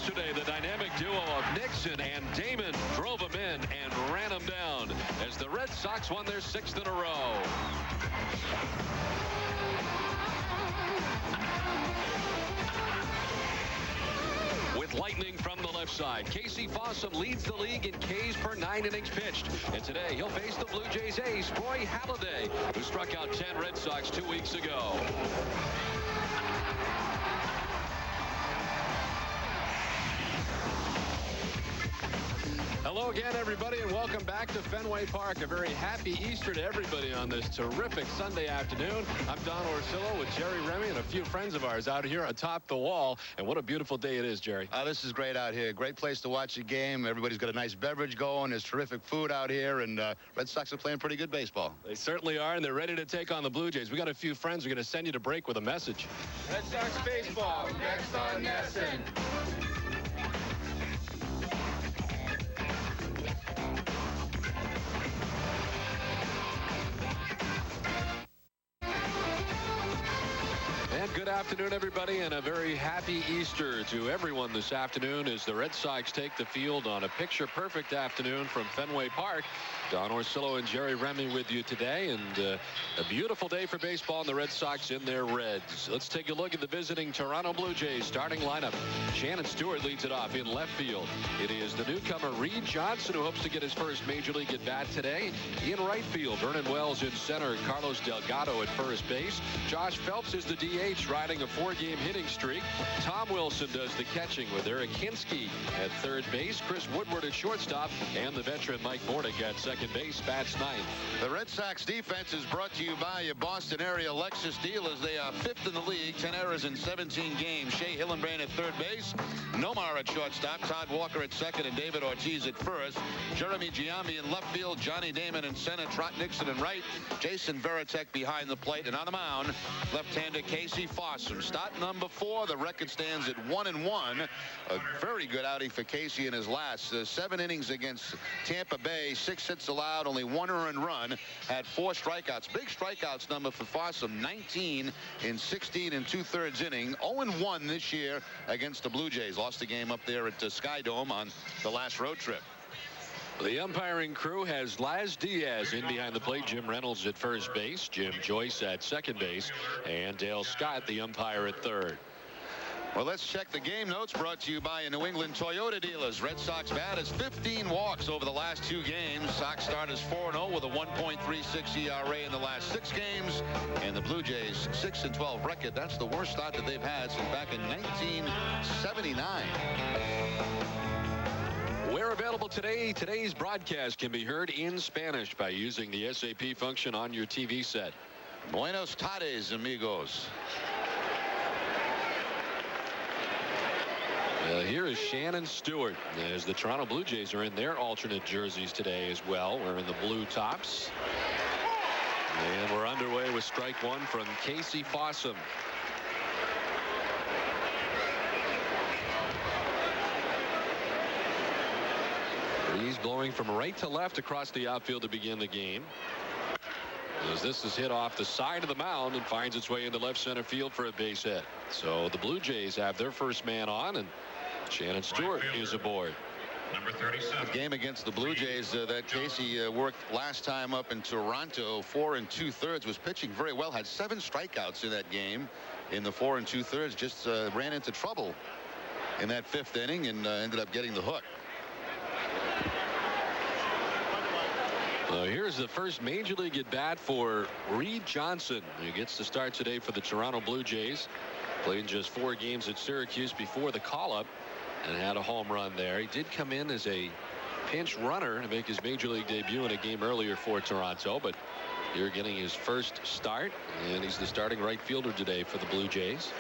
Yesterday, the dynamic duo of Nixon and Damon drove him in and ran him down as the Red Sox won their 6th in a row. With lightning from the left side, Casey Fossum leads the league in Ks per 9 innings pitched. And today, he'll face the Blue Jays ace, Roy Halladay, who struck out 10 Red Sox 2 weeks ago. Hello again, everybody, and welcome back to Fenway Park. A very happy Easter to everybody on this terrific Sunday afternoon. I'm Don Orsillo with Jerry Remy and a few friends of ours out here atop the wall. And what a beautiful day it is, Jerry. This is great out here. Great place to watch a game. Everybody's got a nice beverage going. There's terrific food out here, and Red Sox are playing pretty good baseball. They certainly are, and they're ready to take on the Blue Jays. We got a few friends who are going to send you to break with a message. Red Sox baseball next on Nesson. Good afternoon, everybody, and a very happy Easter to everyone this afternoon as the Red Sox take the field on a picture-perfect afternoon from Fenway Park. Don Orsillo and Jerry Remy with you today, and a beautiful day for baseball and the Red Sox in their reds. Let's take a look at the visiting Toronto Blue Jays starting lineup. Shannon Stewart leads it off in left field. It is the newcomer Reed Johnson who hopes to get his first major league at bat today. In right field, Vernon Wells in center, Carlos Delgado at first base. Josh Phelps is the DH, riding a 4-game hitting streak. Tom Wilson does the catching with Eric Hinske at third base. Chris Woodward at shortstop, and the veteran Mike Mordick at second base bats ninth. The Red Sox defense is brought to you by your Boston area Lexus dealers. They are 5th in the league, 10 errors in 17 games. Shea Hillenbrand at third base, Nomar at shortstop, Todd Walker at second, and David Ortiz at first. Jeremy Giambi in left field, Johnny Damon in center, Trot Nixon in right, Jason Veritek behind the plate, and on the mound, left-hander Casey Fossum. Start number 4. The record stands at 1-1. A very good outing for Casey in his last 7 innings against Tampa Bay. 6 hits allowed, only 1 earned run. Had 4 strikeouts. Big strikeouts number for Fossum, 19 in 16 2/3 inning. 0-1 this year against the Blue Jays. Lost the game up there at Sky Dome on the last road trip. The umpiring crew has Laz Diaz in behind the plate, Jim Reynolds at first base, Jim Joyce at second base, and Dale Scott, the umpire, at third. Well, let's check the game notes brought to you by your New England Toyota dealers. Red Sox batters 15 walks over the last 2 games. Sox starters 4-0 with a 1.36 ERA in the last 6 games. And the Blue Jays 6-12 record. That's the worst start that they've had since back in 1979. We're available today. Today's broadcast can be heard in Spanish by using the SAP function on your TV set. Buenos tardes, amigos. Here is Shannon Stewart as the Toronto Blue Jays are in their alternate jerseys today as well, wearing the blue tops. And we're underway with strike 1 from Casey Fossum. Breeze blowing from right to left across the outfield to begin the game. As this is hit off the side of the mound and finds its way into left center field for a base hit. So the Blue Jays have their first man on, and Shannon Stewart is aboard. Number 37. Game against the Blue Jays that Casey worked last time up in Toronto. 4 2/3, was pitching very well. Had 7 strikeouts in that game. In the 4 2/3, just ran into trouble in that 5th inning and ended up getting the hook. Here's the first major league at bat for Reed Johnson, who gets to start today for the Toronto Blue Jays. Played just 4 games at Syracuse before the call-up and had a home run there. He did come in as a pinch runner to make his major league debut in a game earlier for Toronto, but here getting his first start, and he's the starting right fielder today for the Blue Jays.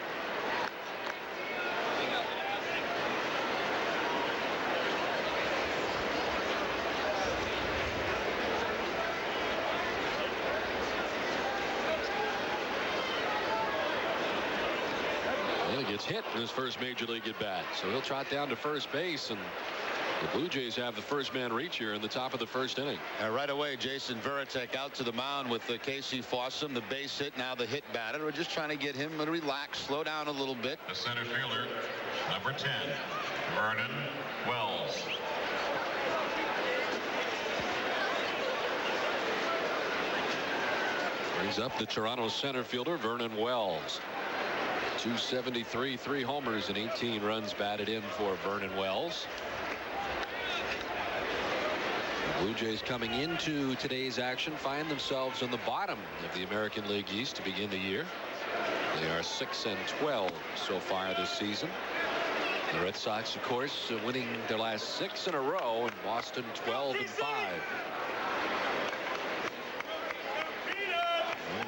Gets hit in his first major league at bat, so he'll trot down to first base, and the Blue Jays have the first man reach here in the top of the 1st inning. Right away, Jason Veritek out to the mound with Casey Fossum, the base hit, now the hit batter. We're just trying to get him to relax, slow down a little bit. The center fielder, number 10. Vernon Wells. Brings up the Toronto center fielder, Vernon Wells. 273, 3 homers, and 18 runs batted in for Vernon Wells. The Blue Jays coming into today's action find themselves on the bottom of the American League East to begin the year. They are 6-12 so far this season. The Red Sox, of course, winning their last 6 in a row, and Boston 12-5.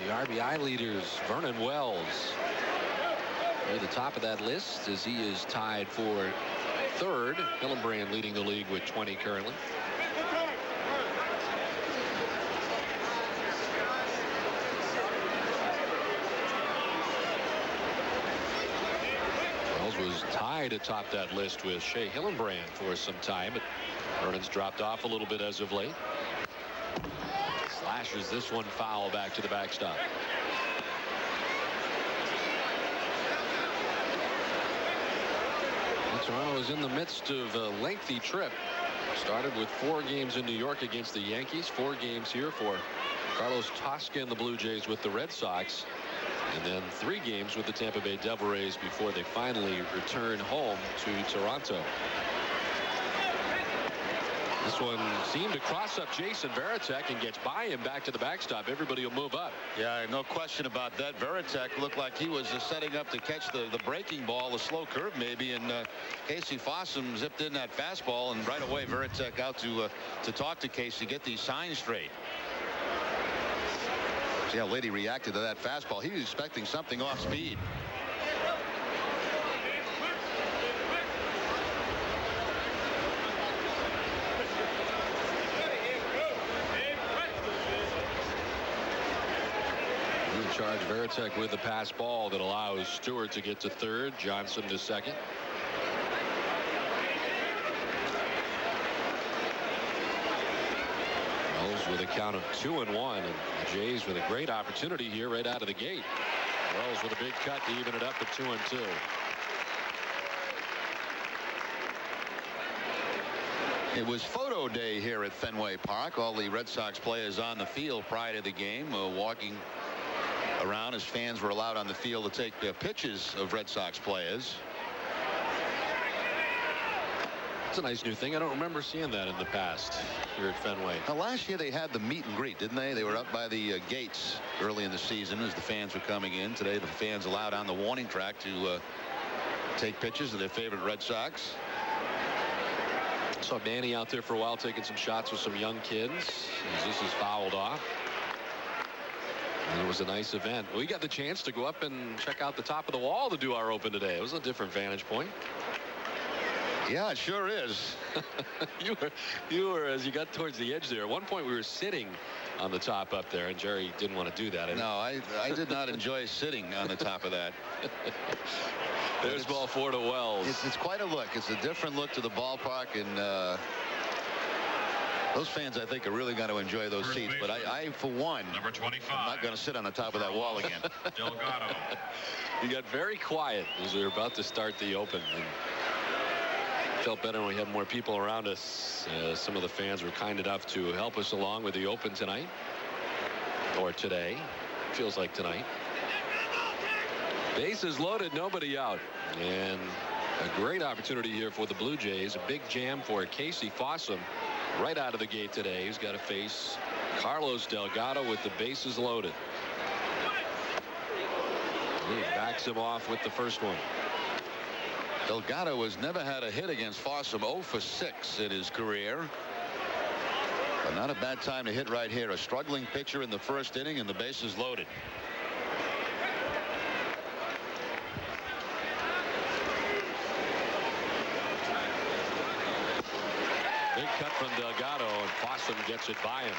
The RBI leaders, Vernon Wells, near the top of that list as he is tied for 3rd. Hillenbrand leading the league with 20 currently. Wells was tied atop that list with Shea Hillenbrand for some time, but Vernon's dropped off a little bit as of late. Slashes this one foul back to the backstop. Toronto is in the midst of a lengthy trip. Started with 4 games in New York against the Yankees, 4 games here for Carlos Tosca and the Blue Jays with the Red Sox, and then 3 games with the Tampa Bay Devil Rays before they finally return home to Toronto. This one seemed to cross up Jason Varitek and gets by him back to the backstop. Everybody will move up. Yeah, no question about that. Varitek looked like he was setting up to catch the breaking ball, a slow curve maybe, and Casey Fossum zipped in that fastball, and right away Varitek out to talk to Casey, get these signs straight. See how late he reacted to that fastball. He was expecting something off speed. Charge Varitek with the pass ball that allows Stewart to get to 3rd, Johnson to 2nd. Wells with a count of 2-1, and the Jays with a great opportunity here right out of the gate. Wells with a big cut to even it up at 2-2. It was photo day here at Fenway Park. All the Red Sox players on the field prior to the game, walking around as fans were allowed on the field to take pictures of Red Sox players. It's a nice new thing. I don't remember seeing that in the past here at Fenway. Now, last year they had the meet and greet, didn't they? They were up by the gates early in the season as the fans were coming in. Today the fans allowed on the warning track to take pictures of their favorite Red Sox. Saw Manny out there for a while taking some shots with some young kids as this is fouled off. And it was a nice event. We got the chance to go up and check out the top of the wall to do our open today. It was a different vantage point. Yeah, it sure is. you were as you got towards the edge there. At one point we were sitting on the top up there, and Jerry didn't want to do that. No, I did not enjoy sitting on the top of that. There's ball 4 to Wells. It's quite a look. It's a different look to the ballpark, and those fans, I think, are really going to enjoy those seats. But I, for one, number 25, I'm not going to sit on the top of that wall again. Delgado. You got very quiet as we were about to start the open. And felt better when we had more people around us. Some of the fans were kind enough to help us along with the open tonight, or today. Feels like tonight. Bases loaded, nobody out, and a great opportunity here for the Blue Jays. A big jam for Casey Fossum right out of the gate today. He's got to face Carlos Delgado with the bases loaded. He backs him off with the first one. Delgado has never had a hit against Fossum. 0 for 6 in his career. But not a bad time to hit right here. A struggling pitcher in the first inning, and the bases loaded. Big cut from Delgado, and Fossum gets it by him.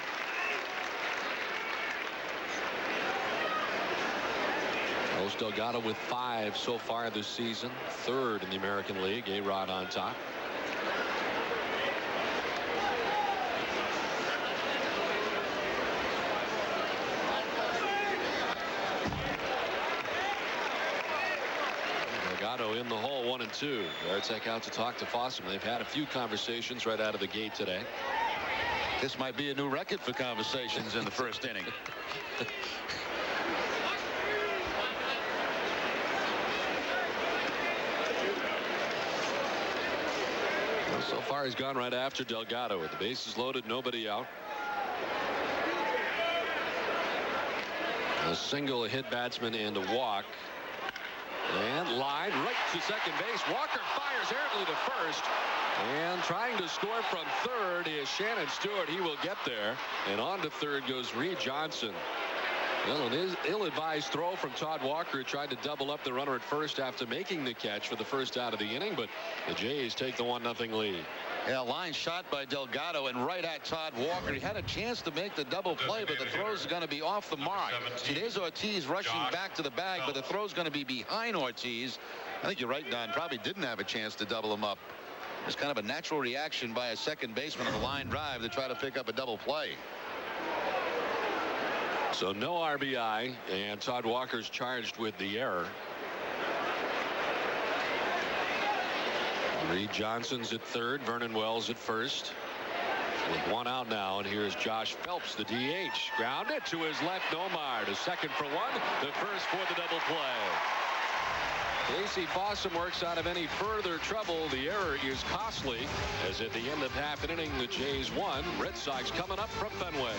Carlos Delgado with 5 so far this season, 3rd in the American League. A-Rod on top. Delgado Delgado in the hole, 1-2. Yardsec out to talk to Fossum. They've had a few conversations right out of the gate today. This might be a new record for conversations in the first inning. Well, so far he's gone right after Delgado with the bases loaded, nobody out. A single, a hit batsman, and a walk. And line right to second base. Walker fires errantly to first. And trying to score from third is Shannon Stewart. He will get there. And on to third goes Reed Johnson. Well, an ill-advised throw from Todd Walker, who tried to double up the runner at first after making the catch for the first out of the inning. But the Jays take the 1-0 lead. Yeah, line shot by Delgado and right at Todd Walker. He had a chance to make the double play, but the throw's going to be off the mark. Today's Ortiz rushing back to the bag, but the throw's going to be behind Ortiz. I think you're right, Don. Probably didn't have a chance to double him up. It's kind of a natural reaction by a second baseman on the line drive to try to pick up a double play. So no RBI, and Todd Walker's charged with the error. Reed Johnson's at third, Vernon Wells at first. With one out now, and here's Josh Phelps, the DH. Grounded to his left, Nomar to second for one, the first for the double play. Casey Fossum works out of any further trouble. The error is costly, as at the end of half an inning, the Jays won. Red Sox coming up from Fenway.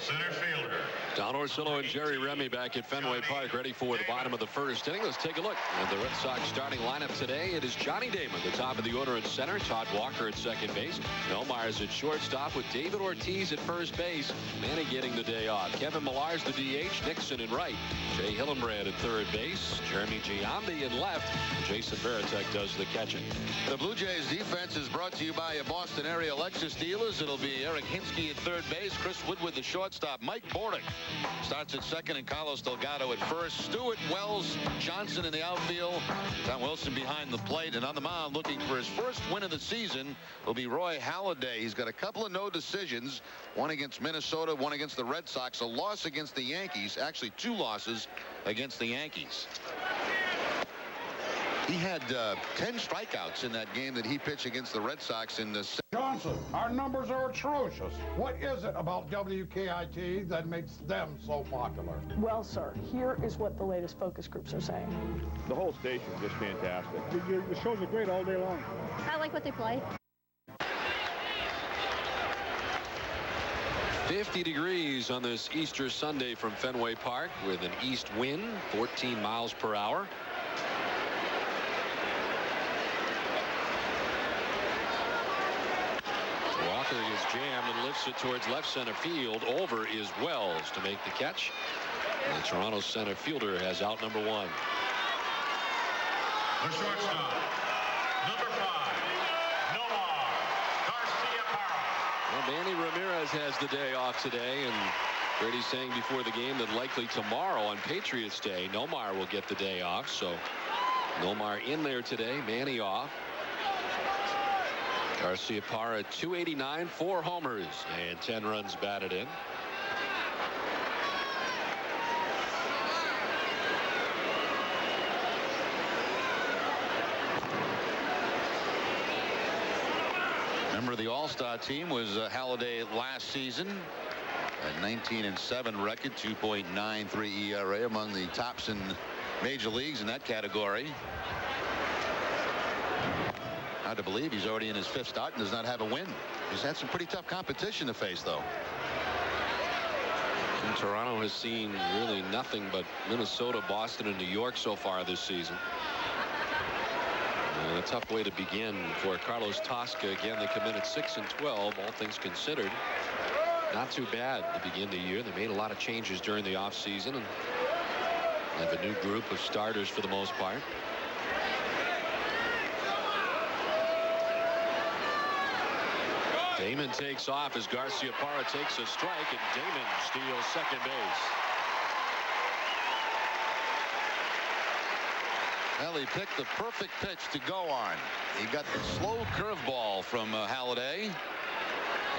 Center fielder. Don Orsillo and Jerry Remy back at Fenway Park, ready for the bottom of the first inning. Let's take a look at the Red Sox starting lineup today. It is Johnny Damon, the top of the order at center. Todd Walker at second base. Nomars at shortstop with David Ortiz at first base. Manny getting the day off. Kevin Millar's the DH. Nixon in right. Jay Hillenbrand at third base. Jeremy Giambi in left. Jason Varitek does the catching. The Blue Jays defense is brought to you by your Boston area Lexus dealers. It'll be Eric Hinsky at third base. Chris Woodward the shortstop. Mike Borick starts at second and Carlos Delgado at first. Stewart, Wells, Johnson in the outfield. Tom Wilson behind the plate, and on the mound looking for his first win of the season will be Roy Halladay. He's got a couple of no decisions, one against Minnesota, one against the Red Sox, a loss against the Yankees, actually 2 losses against the Yankees. He had 10 strikeouts in that game that he pitched against the Red Sox in the Johnson, our numbers are atrocious. What is it about WKIT that makes them so popular? Well, sir, here is what the latest focus groups are saying. The whole station is just fantastic. The shows are great all day long. I like what they play. 50 degrees on this Easter Sunday from Fenway Park with an east wind, 14 miles per hour. Walker is jammed and lifts it towards left center field. Over is Wells to make the catch. And the Toronto center fielder has out number 1. The shortstop, number 5, Nomar Garciaparra. Well, Manny Ramirez has the day off today, and Brady's saying before the game that likely tomorrow on Patriots Day, Nomar will get the day off. So Nomar in there today, Manny off. Garciaparra 289, 4 homers, and 10 runs batted in. Remember, the All-Star team was Halladay last season. A 19-7 record, 2.93 ERA, among the tops in major leagues in that category. Hard to believe he's already in his 5th start and does not have a win. He's had some pretty tough competition to face, though. And Toronto has seen really nothing but Minnesota, Boston, and New York so far this season. And a tough way to begin for Carlos Tosca. Again, they come in at 6-12, all things considered. Not too bad to begin the year. They made a lot of changes during the offseason and have a new group of starters for the most part. Damon takes off as Garciaparra takes a strike, and Damon steals second base. Well, he picked the perfect pitch to go on. He got the slow curveball from Halladay.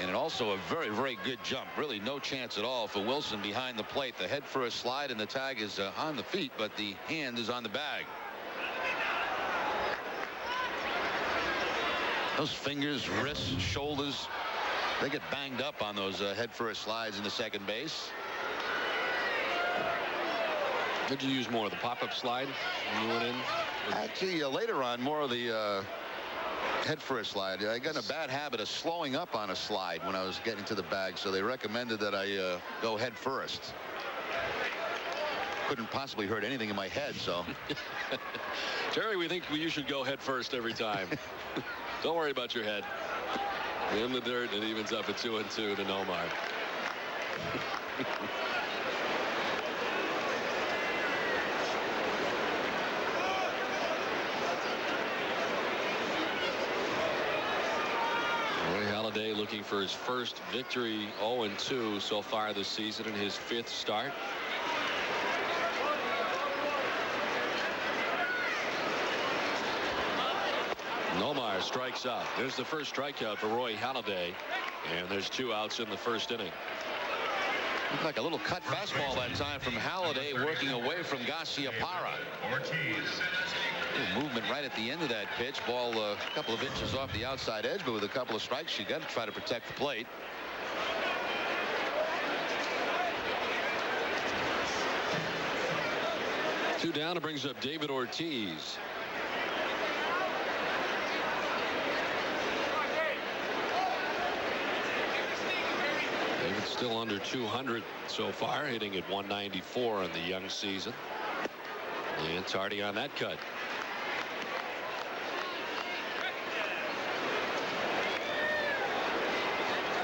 And also a very, very good jump. Really no chance at all for Wilson behind the plate. The head first slide and the tag is on the feet, but the hand is on the bag. Those fingers, wrists, shoulders, they get banged up on those head first slides into second base. Did you use more of the pop-up slide when you went in? Actually, later on, more of the head first slide. I got in a bad habit of slowing up on a slide when I was getting to the bag, so they recommended that I go head first. Couldn't possibly hurt anything in my head, so. Jerry, we think you should go head first every time. Don't worry about your head. In the dirt, it evens up at 2-2 to Nomar. Halladay looking for his first victory. 0-2 so far this season in his 5th start. Nomar strikes out. There's the first strikeout for Roy Halladay, and there's 2 outs in the first inning. Looked like a little cut fastball that time from Halladay, working away from Garciaparra. Movement right at the end of that pitch. Ball a couple of inches off the outside edge, but with a couple of strikes, you got to try to protect the plate. Two down. It brings up David Ortiz. David's still under 200 so far, hitting at 194 in the young season. And Tardy on that cut.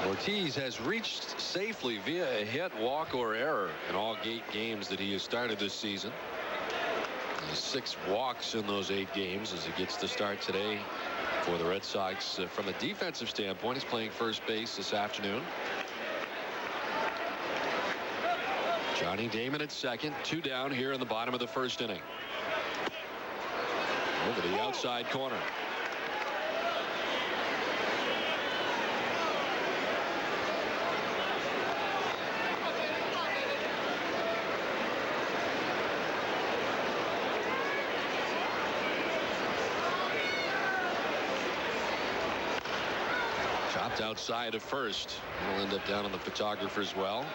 Ortiz has reached safely via a hit, walk, or error in all 8 games that he has started this season. 6 walks in those 8 games as he gets the start today for the Red Sox. From a defensive standpoint, he's playing first base this afternoon. Johnny Damon at second. 2 down here in the bottom of the first inning. Over the outside corner. Chopped outside of first. It'll end up down on the photographer's well.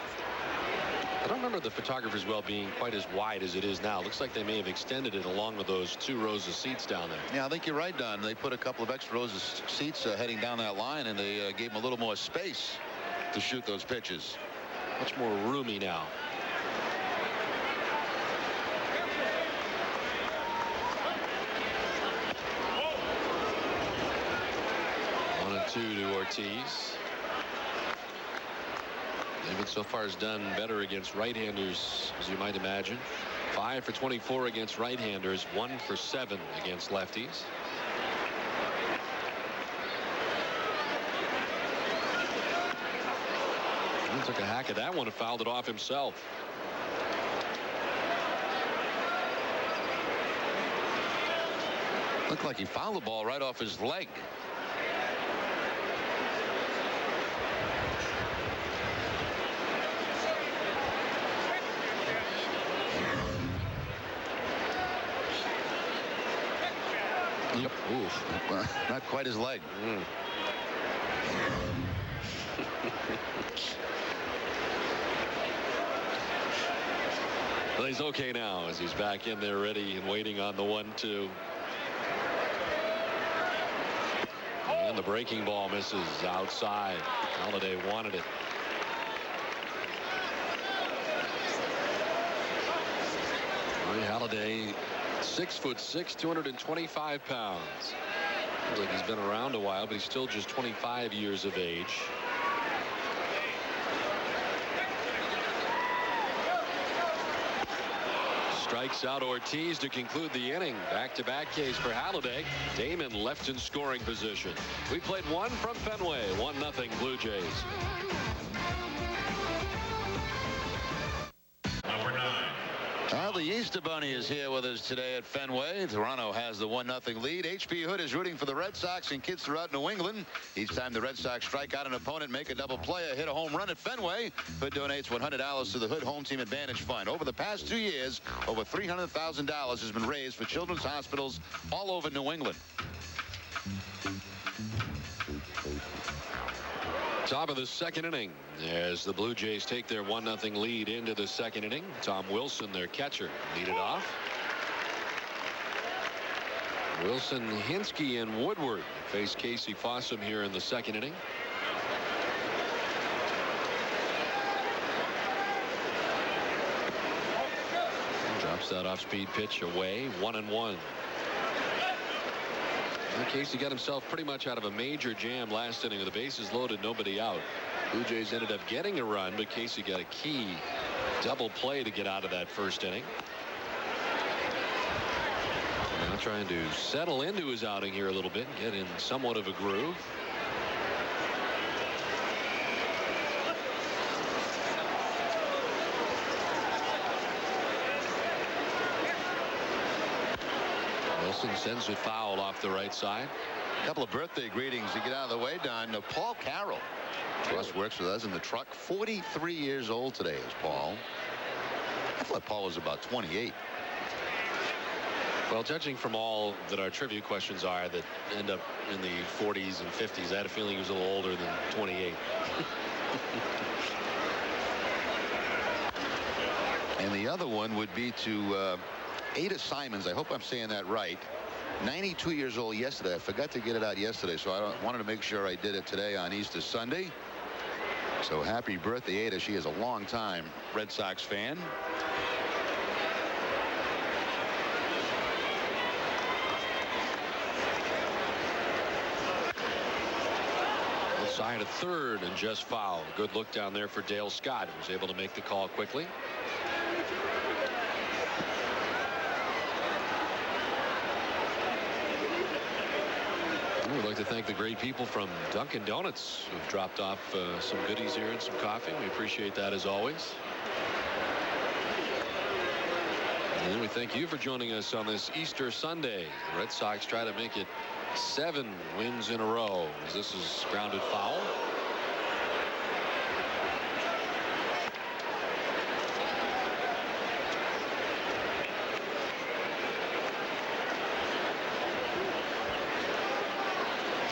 I don't remember the photographer's well being quite as wide as it is now. Looks like they may have extended it along with those 2 rows of seats down there. Yeah, I think you're right, Don. They put a couple of extra rows of seats heading down that line, and they gave him a little more space to shoot those pitches. Much more roomy now. One and 2 to Ortiz. David so far has done better against right-handers, as you might imagine. 5 for 24 against right-handers, 1 for 7 against lefties. He took a hack at that one and fouled it off himself. Looked like he fouled the ball right off his leg. Yep. Oof. Not quite his leg. Well, he's okay now as he's back in there ready and waiting on the 1-2. And the breaking ball misses outside. Halladay wanted it. Roy Halladay, 6'6", 225 pounds. Looks like he's been around a while, but he's still just 25 years of age. Strikes out Ortiz to conclude the inning. Back-to-back case for Halladay. Damon left in scoring position. We played 1 from Fenway. 1-0 Blue Jays. Well, the Easter Bunny is here with us today at Fenway. Toronto has the 1-0 lead. H.P. Hood is rooting for the Red Sox and kids throughout New England. Each time the Red Sox strike out an opponent, make a double play, or hit a home run at Fenway, Hood donates $100 to the Hood Home Team Advantage Fund. Over the past 2 years, over $300,000 has been raised for children's hospitals all over New England. Top of the second inning as the Blue Jays take their 1-0 lead into the second inning. Tom Wilson, their catcher, lead it off. Wilson, Hinsky, and Woodward face Casey Fossum here in the second inning. Drops that off-speed pitch away. 1-1. Casey got himself pretty much out of a major jam last inning with the bases loaded, nobody out. Blue Jays ended up getting a run, but Casey got a key double play to get out of that first inning. Now trying to settle into his outing here a little bit, get in somewhat of a groove. Wilson sends it foul off the right side. A couple of birthday greetings to get out of the way, Don. Paul Carroll just works with us in the truck. 43 years old today is Paul. I thought Paul was about 28. Well, judging from all that our trivia questions are that end up in the 40s and 50s, I had a feeling he was a little older than 28. And the other one would be to Ada Simons. I hope I'm saying that right. 92 years old yesterday. I forgot to get it out yesterday, so I wanted to make sure I did it today on Easter Sunday. So happy birthday, Ada. She is a long-time Red Sox fan. Side of third and just foul. Good look down there for Dale Scott, who was able to make the call quickly. We'd like to thank the great people from Dunkin' Donuts who've dropped off some goodies here and some coffee. We appreciate that as always. And we thank you for joining us on this Easter Sunday. The Red Sox try to make it 7 wins in a row as this is grounded foul.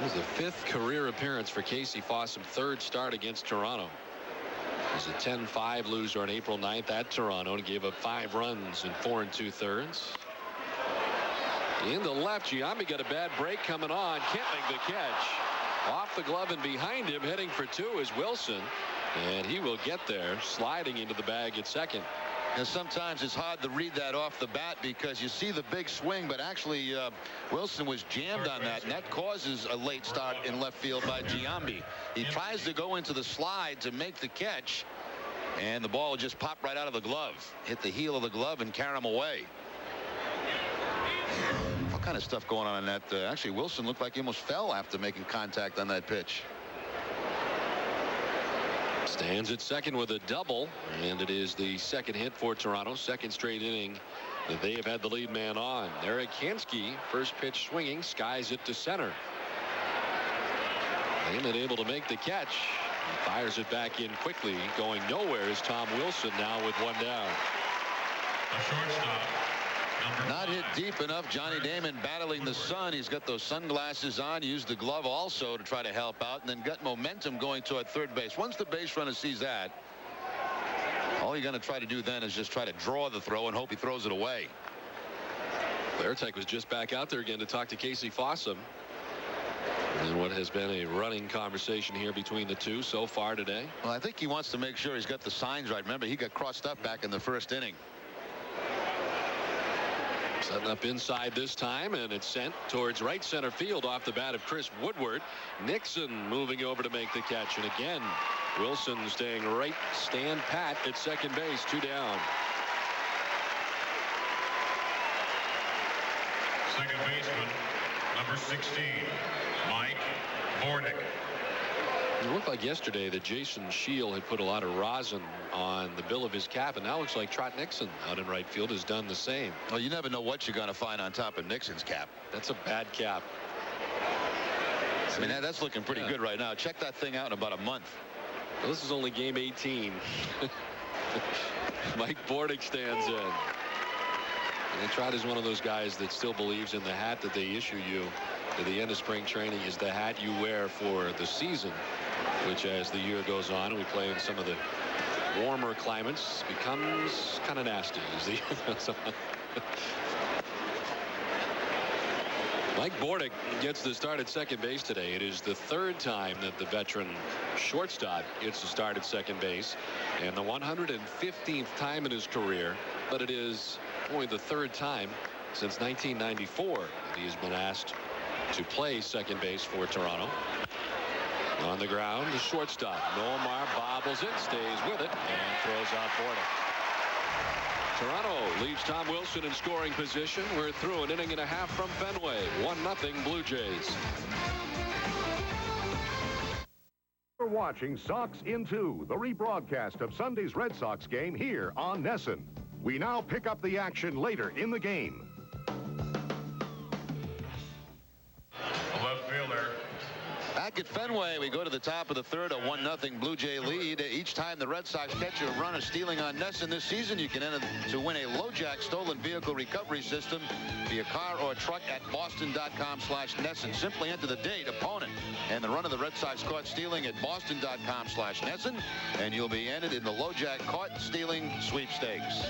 This is the 5th career appearance for Casey Fossum, 3rd start against Toronto. It was a 10-5 loser on April 9th at Toronto and gave up 5 runs in 4 2/3. In the left, Giambi got a bad break coming on. Can't make the catch. Off the glove and behind him, heading for 2 is Wilson. And he will get there, sliding into the bag at second. And sometimes it's hard to read that off the bat because you see the big swing, but actually Wilson was jammed on that, and that causes a late start in left field by Giambi. He tries to go into the slide to make the catch, and the ball just popped right out of the glove, hit the heel of the glove and carry him away. What kind of stuff going on in that? Actually, Wilson looked like he almost fell after making contact on that pitch. Stands at second with a double, and it is the second hit for Toronto. Second straight inning that they have had the lead man on. Eric Hinsky, first pitch swinging, skies it to center. And able to make the catch. He fires it back in quickly. Going nowhere is Tom Wilson now with 1 down. The shortstop. Not hit deep enough. Johnny Damon battling the sun. He's got those sunglasses on. Used the glove also to try to help out, and then got momentum going toward third base. Once the base runner sees that, all you're going to try to do then is just try to draw the throw and hope he throws it away. Varitek was just back out there again to talk to Casey Fossum. And what has been a running conversation here between the two so far today. Well, I think he wants to make sure he's got the signs right. Remember, he got crossed up back in the first inning. Setting up inside this time, and it's sent towards right center field off the bat of Chris Woodward. Nixon moving over to make the catch, and again Wilson staying right stand pat at second base. 2 down. Second baseman, number 16, Mike Bordick. It looked like yesterday that Jason Shield had put a lot of rosin on the bill of his cap, and now looks like Trot Nixon out in right field has done the same. Well, you never know what you're going to find on top of Nixon's cap. That's a bad cap. I mean, that's looking pretty good right now. Check that thing out in about a month. Well, this is only game 18. Mike Bordick stands in. And Trot is one of those guys that still believes in the hat that they issue you at the end of spring training is the hat you wear for the season, which as the year goes on and we play in some of the warmer climates becomes kind of nasty as the year goes on. Mike Bordick gets the start at second base today. It is the third time that the veteran shortstop gets the start at second base and the 115th time in his career, but it is only the third time since 1994 that he has been asked to play second base for Toronto. On the ground, the shortstop. Nomar bobbles it, stays with it, and throws out Bordick. Toronto leaves Tom Wilson in scoring position. We're through an inning and a half from Fenway. 1-0 Blue Jays. We're watching Sox in 2, the rebroadcast of Sunday's Red Sox game here on NESN. We now pick up the action later in the game. Left fielder. Back at Fenway, we go to the top of the third, a 1-0 Blue Jay lead. Each time the Red Sox catch a run of stealing on NESN this season, you can enter to win a LoJack stolen vehicle recovery system via car or truck at boston.com/NESN. Simply enter the date, opponent, and the run of the Red Sox caught stealing at boston.com/NESN, and you'll be entered in the LoJack caught stealing sweepstakes.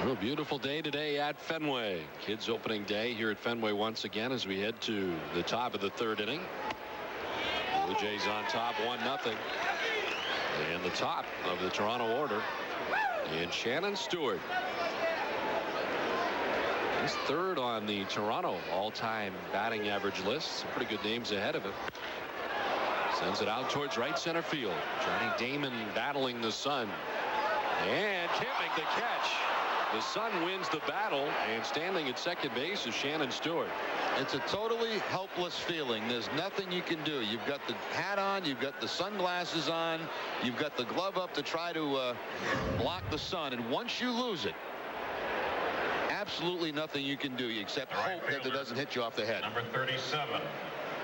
A beautiful day today at Fenway. Kids opening day here at Fenway once again as we head to the top of the third inning. Blue Jays on top 1-0. And the top of the Toronto order and Shannon Stewart. He's third on the Toronto all-time batting average list. Some pretty good names ahead of him. Sends it out towards right center field. Johnny Damon battling the sun and can't make the catch. The Sun wins the battle, and standing at second base is Shannon Stewart. It's a totally helpless feeling. There's nothing you can do. You've got the hat on, you've got the sunglasses on, you've got the glove up to try to block the sun, and once you lose it, absolutely nothing you can do except hope that it doesn't hit you off the head. Number 37,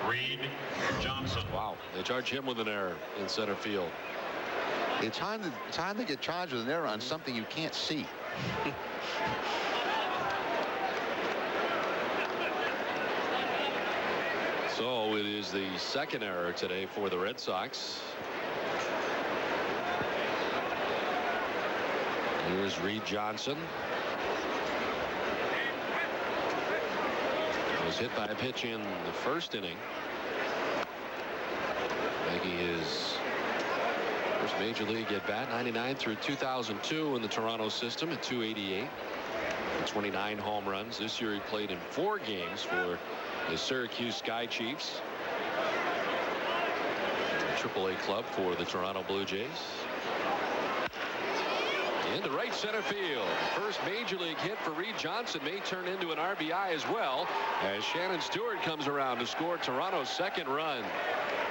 Reed Johnson. Wow, they charge him with an error in center field. It's hard to get charged with an error on something you can't see. So it is the second error today for the Red Sox. Here's Reed Johnson. Was hit by a pitch in the first inning, making his first major league at bat. 99 through 2002 in the Toronto system at 288 and 29 home runs. This year he played in 4 games for the Syracuse Sky Chiefs, AAA club for the Toronto Blue Jays. Into right center field. First major league hit for Reed Johnson may turn into an RBI as well as Shannon Stewart comes around to score Toronto's second run.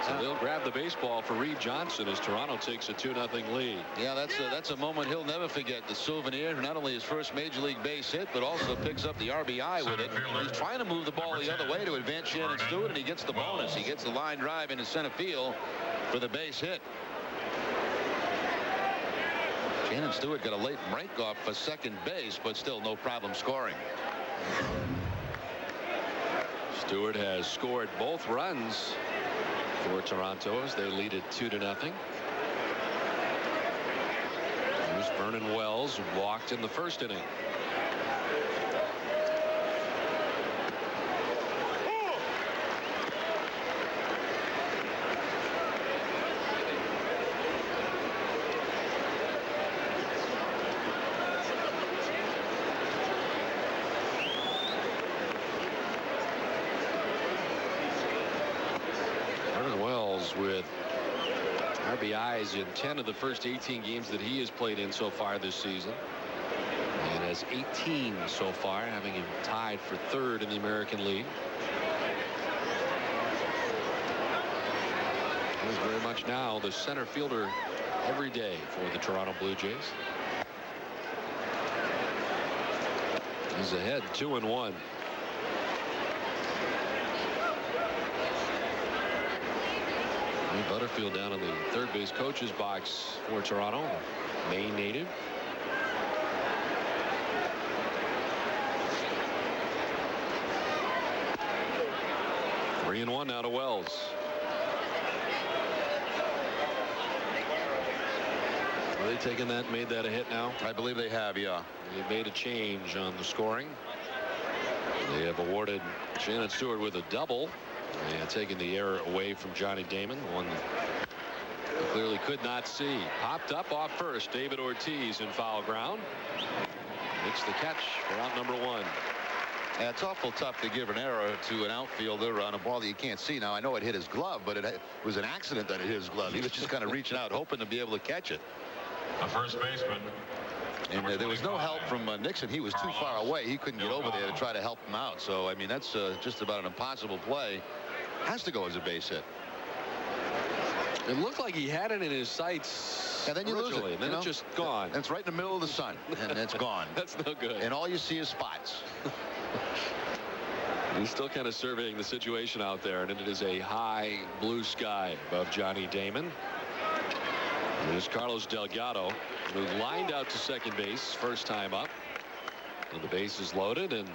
So they'll grab the baseball for Reed Johnson as Toronto takes a 2-0 lead. Yeah, that's a moment he'll never forget. The souvenir, not only his first major league base hit, but also picks up the RBI with it. He's trying to move the ball the other way to advance Shannon Stewart, and he gets the bonus. He gets the line drive into center field for the base hit. Shannon Stewart got a late break off for second base, but still no problem scoring. Stewart has scored both runs for Toronto as they lead it 2-0. Here's Vernon Wells, who walked in the first inning. With RBIs in 10 of the first 18 games that he has played in so far this season. and has 18 so far, having him tied for third in the American League. He's very much now the center fielder every day for the Toronto Blue Jays. He's ahead 2-1. Butterfield down in the third base coach's box for Toronto. Maine native. Three and one now to Wells. Are they taking that, made that a hit now? I believe they have, yeah. They made a change on the scoring. They have awarded Shannon Stewart with a double and taken the error away from Johnny Damon, one that he clearly could not see. Popped up off first. David Ortiz in foul ground. Makes the catch for out number one. Yeah, it's awful tough to give an error to an outfielder on a ball that you can't see. Now, I know it hit his glove, but it was an accident that it hit his glove. He was just kind of reaching out, hoping to be able to catch it. The first baseman. And there was no help from Nixon. He was too far away. He couldn't get over there to try to help him out. So, I mean, that's just about an impossible play. Has to go as a base hit. It looked like he had it in his sights. And then you lose it. And then it's just gone. And it's right in the middle of the sun. And it's gone. That's no good. And all you see is spots. He's still kind of surveying the situation out there. And it is a high blue sky above Johnny Damon. There's Carlos Delgado, who lined out to second base first time up. And the base is loaded, and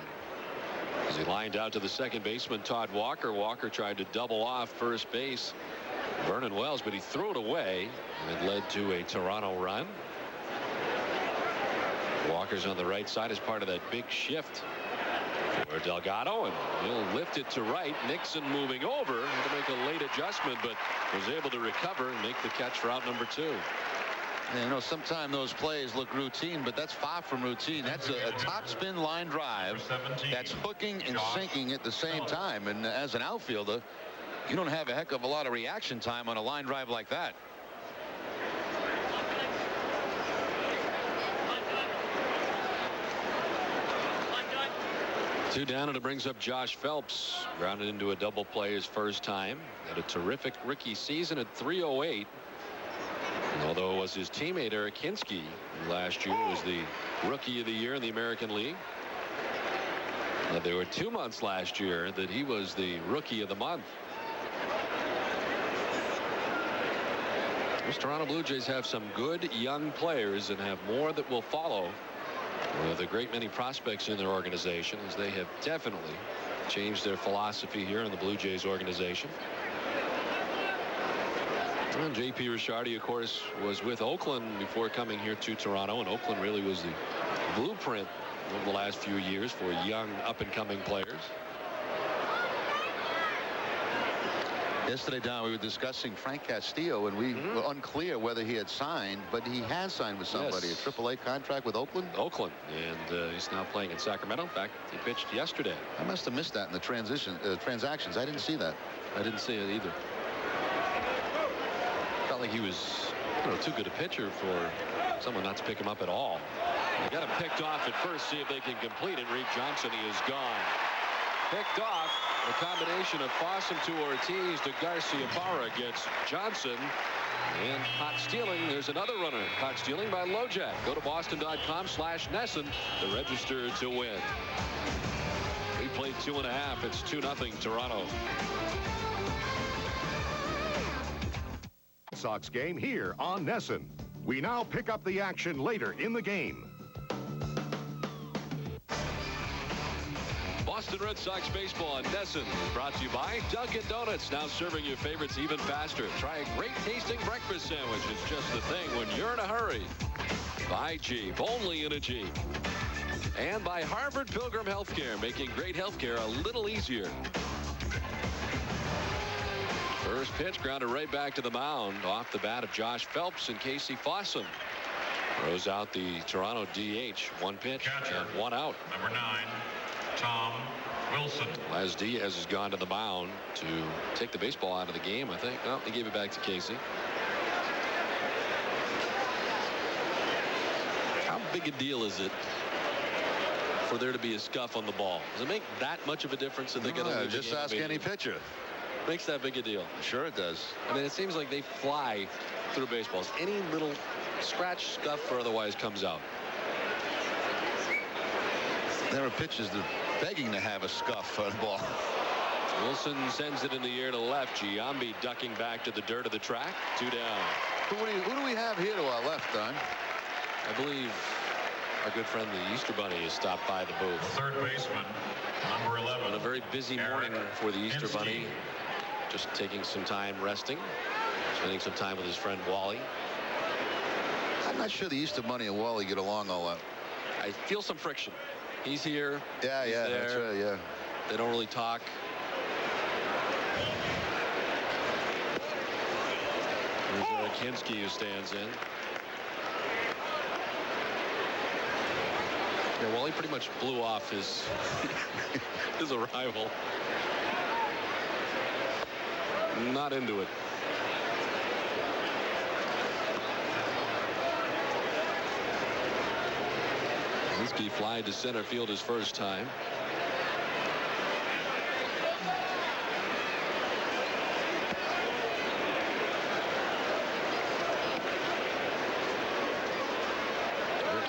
as he lined out to the second baseman, Todd Walker, Walker tried to double off first base Vernon Wells, but he threw it away, and it led to a Toronto run. Walker's on the right side as part of that big shift for Delgado, and he'll lift it to right. Nixon moving over to make a late adjustment, but was able to recover and make the catch for out number two. You know, sometimes those plays look routine, but that's far from routine. That's a top spin line drive that's hooking and sinking at the same time. And as an outfielder, you don't have a heck of a lot of reaction time on a line drive like that. Two down, and it brings up Josh Phelps, grounded into a double play his first time. Had a terrific rookie season at 308. Although it was his teammate Eric Hinsky last year was the rookie of the year in the American League. There were 2 months last year that he was the rookie of the month. Those Toronto Blue Jays have some good young players and have more that will follow with a great many prospects in their organization, as they have definitely changed their philosophy here in the Blue Jays organization. And J.P. Ricciardi, of course, was with Oakland before coming here to Toronto, and Oakland really was the blueprint over the last few years for young up-and-coming players. Yesterday, Don, we were discussing Frank Castillo, and we were unclear whether he had signed, but he has signed with somebody. Yes. A AAA contract with Oakland? Oakland, and he's now playing in Sacramento. In fact, he pitched yesterday. I must have missed that in the transactions. I didn't see that. I didn't see it either. Felt like he was, too good a pitcher for someone not to pick him up at all. They got him picked off at first, see if they can complete it. Reed Johnson, he is gone. Picked off. The combination of Fossum to Ortiz to Garcia Parra gets Johnson. And caught stealing. There's another runner. Caught stealing by Lojack. Go to boston.com/Nesson to register to win. We played 2.5. It's 2-0 Toronto. Sox game here on Nesson. We now pick up the action later in the game. Boston Red Sox baseball on Nesson is brought to you by Dunkin' Donuts, now serving your favorites even faster. Try a great tasting breakfast sandwich. It's just the thing when you're in a hurry. By Jeep, only in a Jeep. And by Harvard Pilgrim Healthcare, making great healthcare a little easier. First pitch grounded right back to the mound off the bat of Josh Phelps, and Casey Fossum throws out the Toronto DH. One pitch and one out. Number 9, Tom Wilson. Les Diaz has gone to the mound to take the baseball out of the game, I think. Well, they gave it back to Casey. How big a deal is it for there to be a scuff on the ball? Does it make that much of a difference if they get a just ask any pitcher. Makes that big a deal. Sure it does. I mean, it seems like they fly through baseballs. Any little scratch, scuff, or otherwise comes out. There are pitchers that are begging to have a scuff on the ball. Wilson sends it in the air to left. Giambi ducking back to the dirt of the track. 2 down. Who do we have here to our left, Don? I believe our good friend the Easter Bunny has stopped by the booth. Third baseman, number 11. On a very busy morning for the Easter Bunny. Just taking some time resting. Spending some time with his friend Wally. I'm not sure the Easter Bunny and Wally get along all that. I feel some friction. He's here. Yeah, he's there. That's right, yeah. They don't really talk. There's Eric Hinsky who stands in. Yeah, Wally pretty much blew off his his arrival. Not into it. Hinsky flied to center field his first time.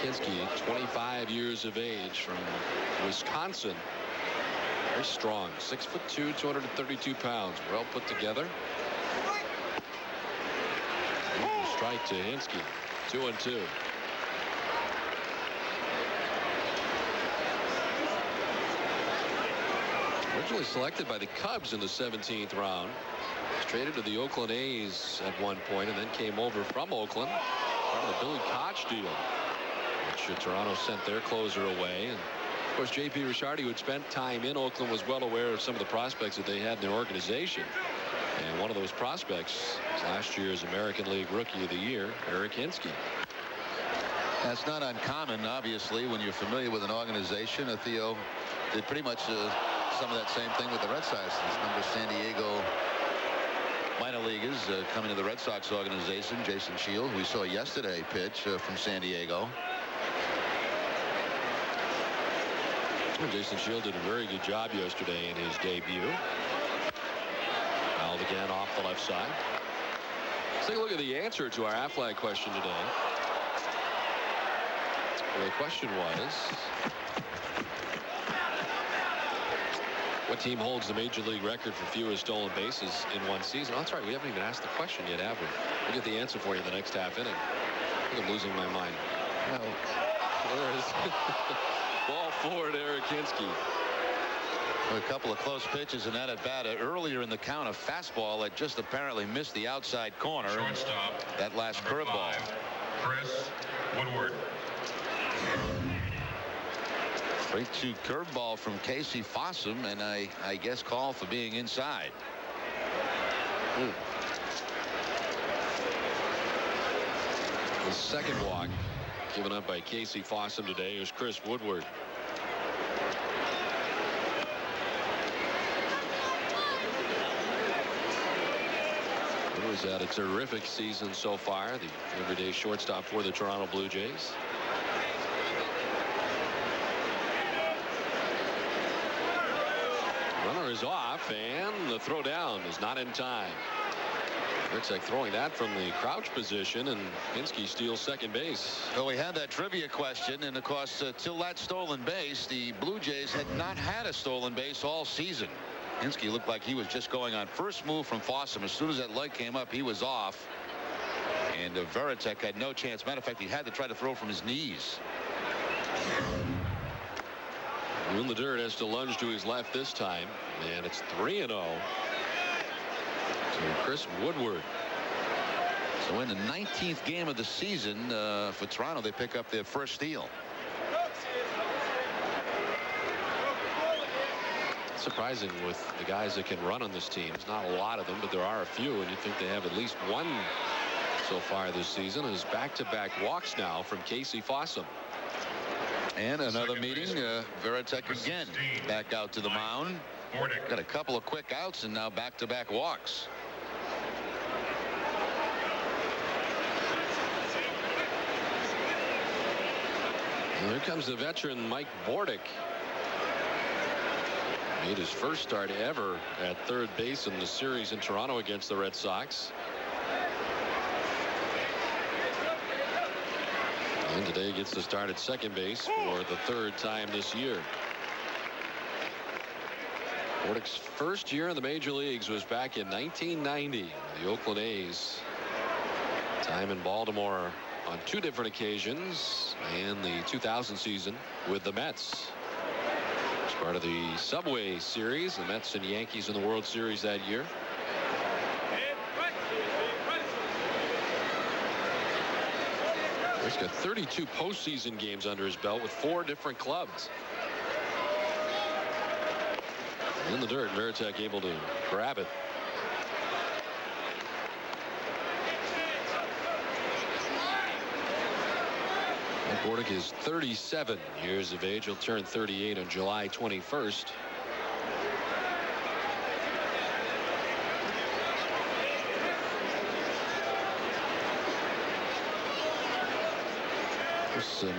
Kinski, 25 years of age, from Wisconsin. Very strong, 6'2", 232 pounds, well put together. Strike to Hinsky, 2-2. Originally selected by the Cubs in the 17th round. Was traded to the Oakland A's at one point and then came over from Oakland. Part of the Billy Koch deal. Toronto sent their closer away, and of course J.P. Ricciardi, who had spent time in Oakland, was well aware of some of the prospects that they had in their organization, and one of those prospects was last year's American League Rookie of the Year, Eric Hinsky. That's not uncommon, obviously, when you're familiar with an organization. Theo did pretty much some of that same thing with the Red Sox. This number of San Diego minor leaguers coming to the Red Sox organization. Jason Shield, we saw yesterday pitch from San Diego. Jason Shield did a very good job yesterday in his debut. Fouled again off the left side. Let's take a look at the answer to our Aflac question today. The question was, what team holds the major league record for fewest stolen bases in one season? Oh, that's right, we haven't even asked the question yet, have we? We'll get the answer for you in the next half inning. I think I'm losing my mind. No. There is ball forward, Eric Hinsky. A couple of close pitches in that at bat earlier in the count. A fastball that just apparently missed the outside corner. Shortstop. That last curveball. Chris Woodward. 3-2 curveball from Casey Fossum, and I guess call for being inside. The second walk given up by Casey Fossum today is Chris Woodward. Woodward's had a terrific season so far, the everyday shortstop for the Toronto Blue Jays. Runner is off, and the throw down is not in time. Ritzek throwing that from the crouch position, and Hinsky steals second base. Well, we had that trivia question, and of course, till that stolen base, the Blue Jays had not had a stolen base all season. Hinsky looked like he was just going on. First move from Fossum. As soon as that leg came up, he was off. And Veritek had no chance. Matter of fact, he had to try to throw from his knees. In the dirt, has to lunge to his left this time, and it's 3-0. To Chris Woodward. So in the 19th game of the season for Toronto, they pick up their first steal. Surprising with the guys that can run on this team. There's not a lot of them, but there are a few, and you think they have at least one so far this season. Is back-to-back walks now from Casey Fossum. And another meeting. Veritek again back out to the mound. Got a couple of quick outs, and now back-to-back walks. Well, here comes the veteran Mike Bordick. Made his first start ever at third base in the series in Toronto against the Red Sox. And today gets to start at second base for the third time this year. Bordick's first year in the major leagues was back in 1990. The Oakland A's. Time in Baltimore on 2 different occasions, and the 2000 season with the Mets. As part of the Subway Series, the Mets and Yankees in the World Series that year. He's got 32 postseason games under his belt with 4 different clubs. In the dirt, Veritek able to grab it. Bordick is 37 years of age. He'll turn 38 on July 21st.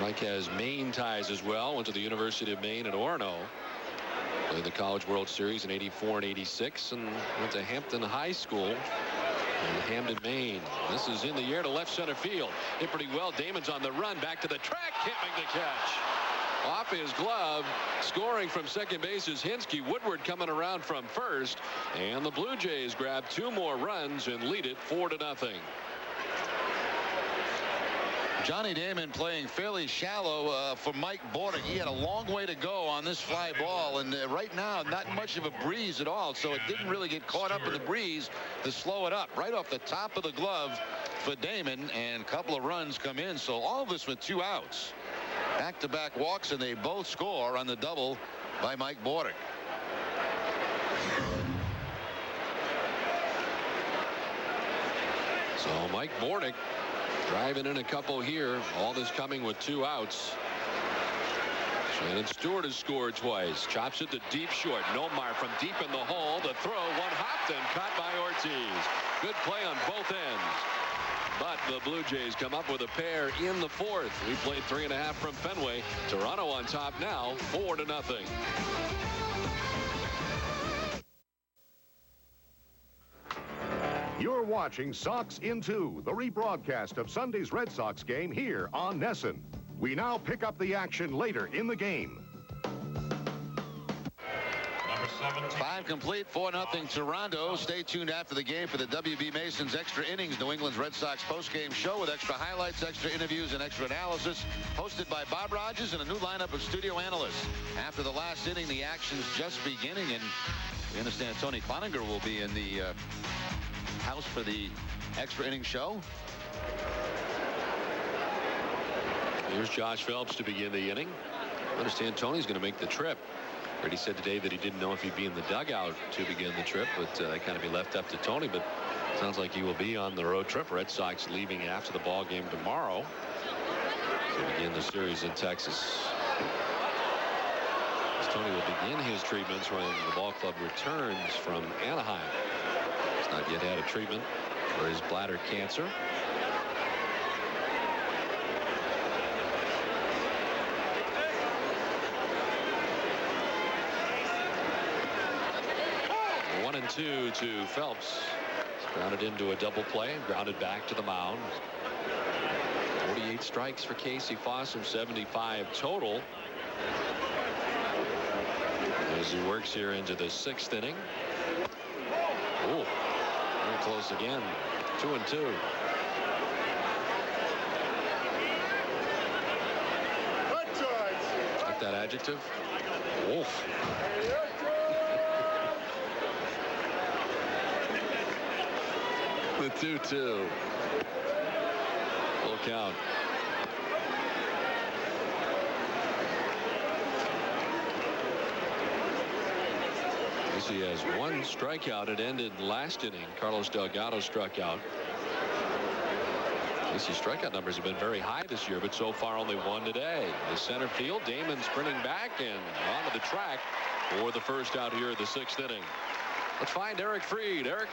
Mike has Maine ties as well. Went to the University of Maine at Orono. Played the College World Series in '84 and '86, and went to Hampton High School in Hamden, Maine. This is in the air to left center field. Hit pretty well. Damon's on the run. Back to the track. Can't make the catch. Off his glove. Scoring from second base is Hinsky. Woodward coming around from first. And the Blue Jays grab 2 more runs and lead it 4-0. Johnny Damon playing fairly shallow for Mike Bordick. He had a long way to go on this fly ball, and right now not much of a breeze at all, so it didn't really get caught up in the breeze to slow it up. Right off the top of the glove for Damon, and a couple of runs come in, so all of this with 2 outs. Back-to-back walks, and they both score on the double by Mike Bordick. So Mike Bordick driving in a couple here. All this coming with 2 outs. Shannon Stewart has scored twice. Chops it to deep short. Nomar from deep in the hole. The throw, one hopped and caught by Ortiz. Good play on both ends. But the Blue Jays come up with a pair in the 4th. We played 3.5 from Fenway. Toronto on top now, 4-0. You're watching Sox in 2, the rebroadcast of Sunday's Red Sox game here on NESN. We now pick up the action later in the game. Number 17. 5 complete, 4-0 Toronto. Stay tuned after the game for the WB Mason's Extra Innings, New England's Red Sox postgame show with extra highlights, extra interviews, and extra analysis. Hosted by Bob Rogers and a new lineup of studio analysts. After the last inning, the action's just beginning, and we understand Tony Cloninger will be in the house for the extra inning show. Here's Josh Phelps to begin the inning. I understand Tony's going to make the trip. He said today that he didn't know if he'd be in the dugout to begin the trip, but that kind of be left up to Tony. But it sounds like he will be on the road trip. Red Sox leaving after the ball game tomorrow to begin the series in Texas. As Tony will begin his treatments when the ball club returns from Anaheim. He's not yet had a treatment for his bladder cancer. One and 2 to Phelps. He's grounded into a double play and grounded back to the mound. 48 strikes for Casey Fossum, 75 total. As he works here into the 6th inning. Oh, very close again. 2 and 2. Like that adjective. Wolf. The 2-2. Full count. He has 1 strikeout. It ended last inning. Carlos Delgado struck out. His strikeout numbers have been very high this year, but so far only 1 today. The center field, Damon sprinting back and onto the track for the first out here of the 6th inning. Let's find Eric Freed. Eric.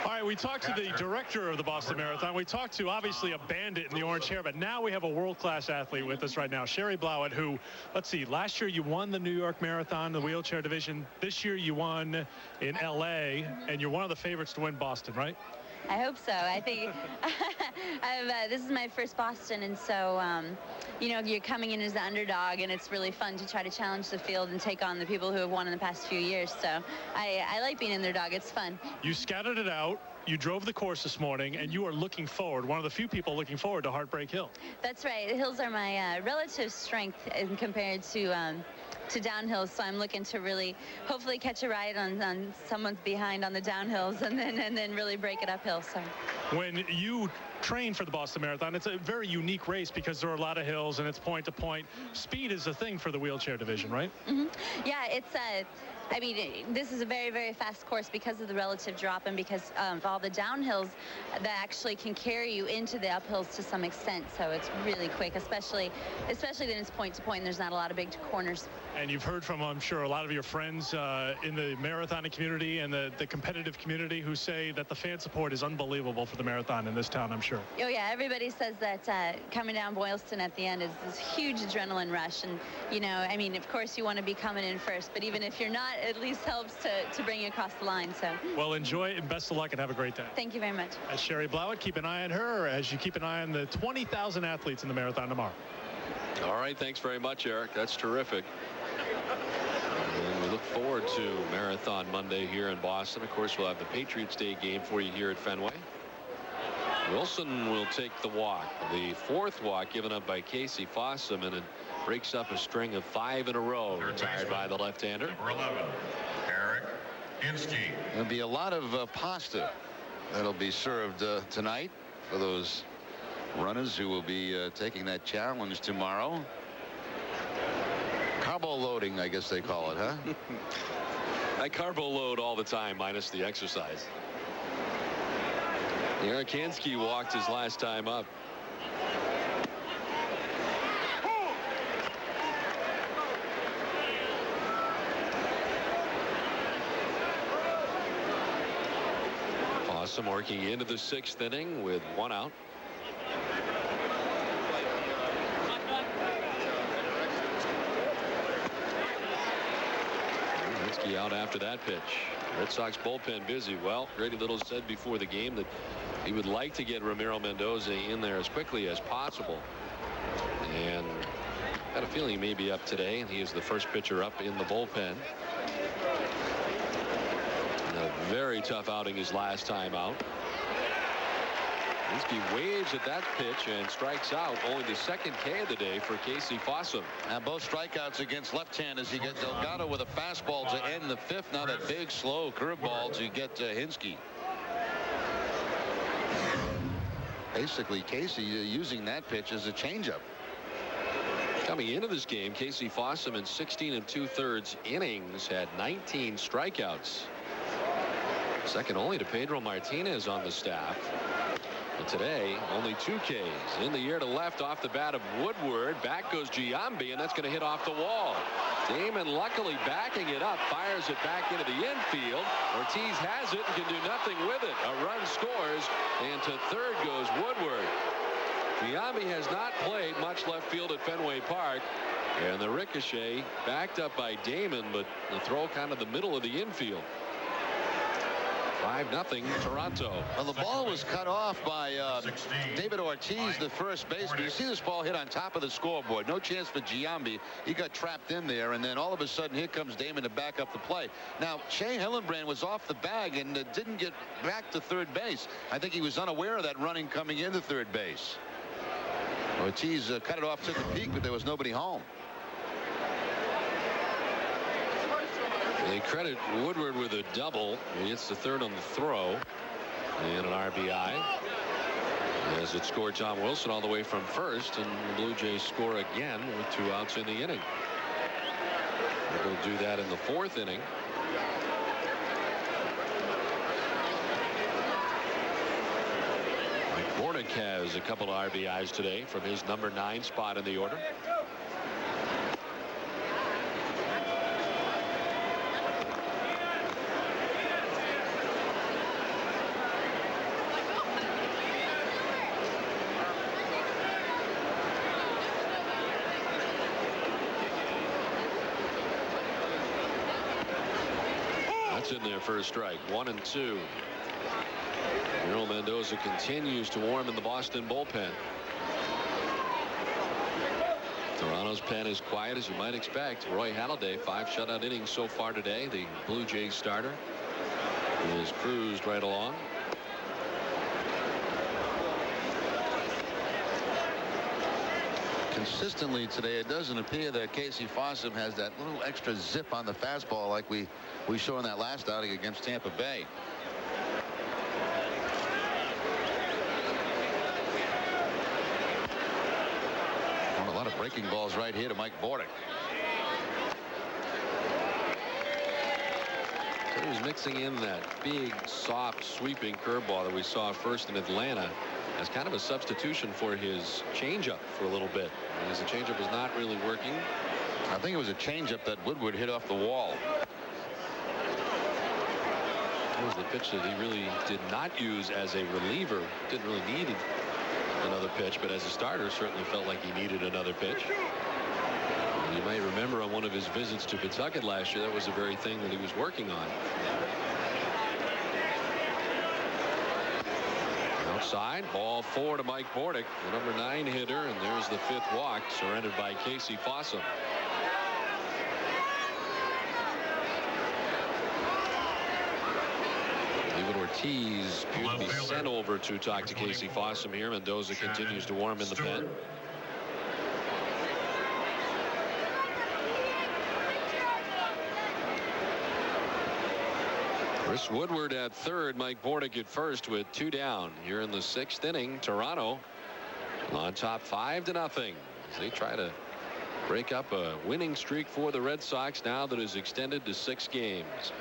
All right, we talked to the director of the Boston Marathon. We talked to, obviously, a bandit in the orange hair, but now we have a world-class athlete with us right now, Sherry Blowett, who, let's see, last year you won the New York Marathon, the wheelchair division. This year you won in L.A., and you're one of the favorites to win Boston, right? I hope so. I think this is my first Boston, and so, you know, you're coming in as the underdog, and it's really fun to try to challenge the field and take on the people who have won in the past few years. So I like being underdog. It's fun. You scouted it out. You drove the course this morning, and you are looking forward, one of the few people looking forward to Heartbreak Hill. That's right. The hills are my relative strength in compared to downhills, so I'm looking to really hopefully catch a ride on someone's behind on the downhills and then really break it uphill. So when you train for the Boston Marathon, it's a very unique race because there are a lot of hills and it's point to point. Speed is a thing for the wheelchair division, right? Mm-hmm. Yeah, it's I mean, this is a very, very fast course because of the relative drop and because of all the downhills that actually can carry you into the uphills to some extent. So it's really quick, especially when it's point to point and there's not a lot of big corners. And you've heard from, I'm sure, a lot of your friends in the marathon community and the competitive community who say that the fan support is unbelievable for the marathon in this town, I'm sure. Oh, yeah. Everybody says that coming down Boylston at the end is this huge adrenaline rush. And, you know, I mean, of course, you want to be coming in first. But even if you're not, at least helps to bring you across the line. So, well, enjoy and best of luck and have a great day. Thank you very much. As Sherry Blowett, keep an eye on her as you keep an eye on the 20,000 athletes in the marathon tomorrow. All right. Thanks very much, Eric. That's terrific. And we look forward to Marathon Monday here in Boston. Of course, we'll have the Patriots Day game for you here at Fenway. Wilson will take the walk, the fourth walk given up by Casey Fossum, and it breaks up a string of 5 in a row retired by the left-hander. Number 11, Eric Hinsky. There'll be a lot of pasta that'll be served tonight for those runners who will be taking that challenge tomorrow. Carbo loading, I guess they call it, huh? I carbo load all the time, minus the exercise. Eric Hinsky walked his last time up. Fossum working into the 6th inning with 1 out. Hinsky out after that pitch. Red Sox bullpen busy. Well, Grady Little said before the game that he would like to get Ramiro Mendoza in there as quickly as possible. And got a feeling he may be up today, and he is the first pitcher up in the bullpen. And a very tough outing his last time out. Hinsky waves at that pitch and strikes out. Only the 2nd K of the day for Casey Fossum. And both strikeouts against left-handers. He gets Delgado with a fastball to end the 5th. Now that big, slow curveball to get Hinsky. Basically, Casey using that pitch as a changeup. Coming into this game, Casey Fossum in 16 2/3 innings had 19 strikeouts. Second only to Pedro Martinez on the staff. But today, only 2 Ks. In the air to left off the bat of Woodward. Back goes Giambi, and that's going to hit off the wall. Damon luckily backing it up, fires it back into the infield. Ortiz has it and can do nothing with it. A run scores, and to third goes Woodward. Giambi has not played much left field at Fenway Park. And the ricochet backed up by Damon, but the throw kind of the middle of the infield. 5-0 Toronto. Well, the ball was cut off by David Ortiz, the first baseman. You see this ball hit on top of the scoreboard. No chance for Giambi. He got trapped in there, and then all of a sudden here comes Damon to back up the play. Now, Shea Hillenbrand was off the bag and didn't get back to third base. I think he was unaware of that running coming into third base. Ortiz cut it off, took a peek, but there was nobody home. They credit Woodward with a double. He hits the third on the throw and an RBI as it scored John Wilson all the way from first, and the Blue Jays score again with 2 outs in the inning. They'll do that in the 4th inning. Mike Bornick has a couple of RBIs today from his number 9 spot in the order. That's in there for a strike. 1-2. Earl Mendoza continues to warm in the Boston bullpen. Toronto's pen is quiet as you might expect. Roy Halladay, 5 shutout innings so far today. The Blue Jays starter is cruised right along. Consistently today, it doesn't appear that Casey Fossum has that little extra zip on the fastball like we saw in that last outing against Tampa Bay. A lot of breaking balls right here to Mike Bordick. So he was mixing in that big, soft, sweeping curveball that we saw first in Atlanta as kind of a substitution for his changeup for a little bit. Because the changeup was not really working. I think it was a changeup that Woodward hit off the wall. It was the pitch that he really did not use as a reliever. Didn't really need another pitch, but as a starter certainly felt like he needed another pitch. And you might remember on one of his visits to Pawtucket last year, that was the very thing that he was working on. Outside, ball 4 to Mike Bordick, the number 9 hitter, and there's the 5th walk surrendered by Casey Fossum. Ortiz appeared to be sent over to talk to Casey Fossum here. Mendoza continues to warm in the pen. Chris Woodward at third, Mike Bordick at first with 2 down here in the 6th inning. Toronto on top 5-0 as they try to break up a winning streak for the Red Sox now that is extended to 6 games.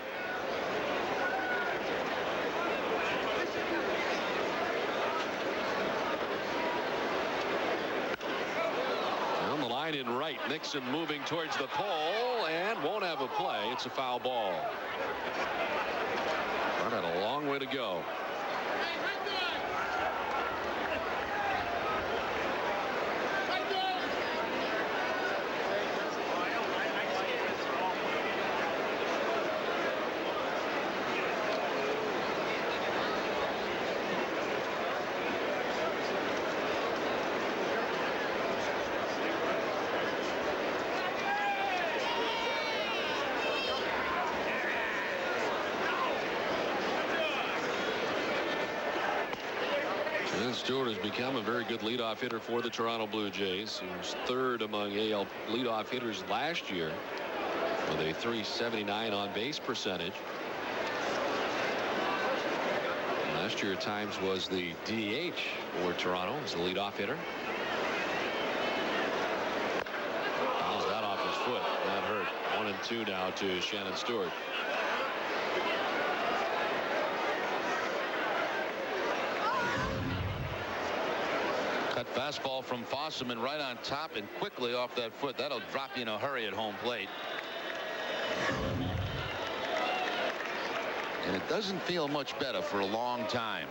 In right, Nixon moving towards the pole and won't have a play. It's a foul ball. Run had a long way to go. Stewart has become a very good leadoff hitter for the Toronto Blue Jays. He was 3rd among AL leadoff hitters last year with a .379 on base percentage. Last year at times was the DH for Toronto as the leadoff hitter. Fouls that off his foot. That hurt. 1-2 now to Shannon Stewart. Fastball from Fossum and right on top and quickly off that foot. That'll drop you in a hurry at home plate. And it doesn't feel much better for a long time.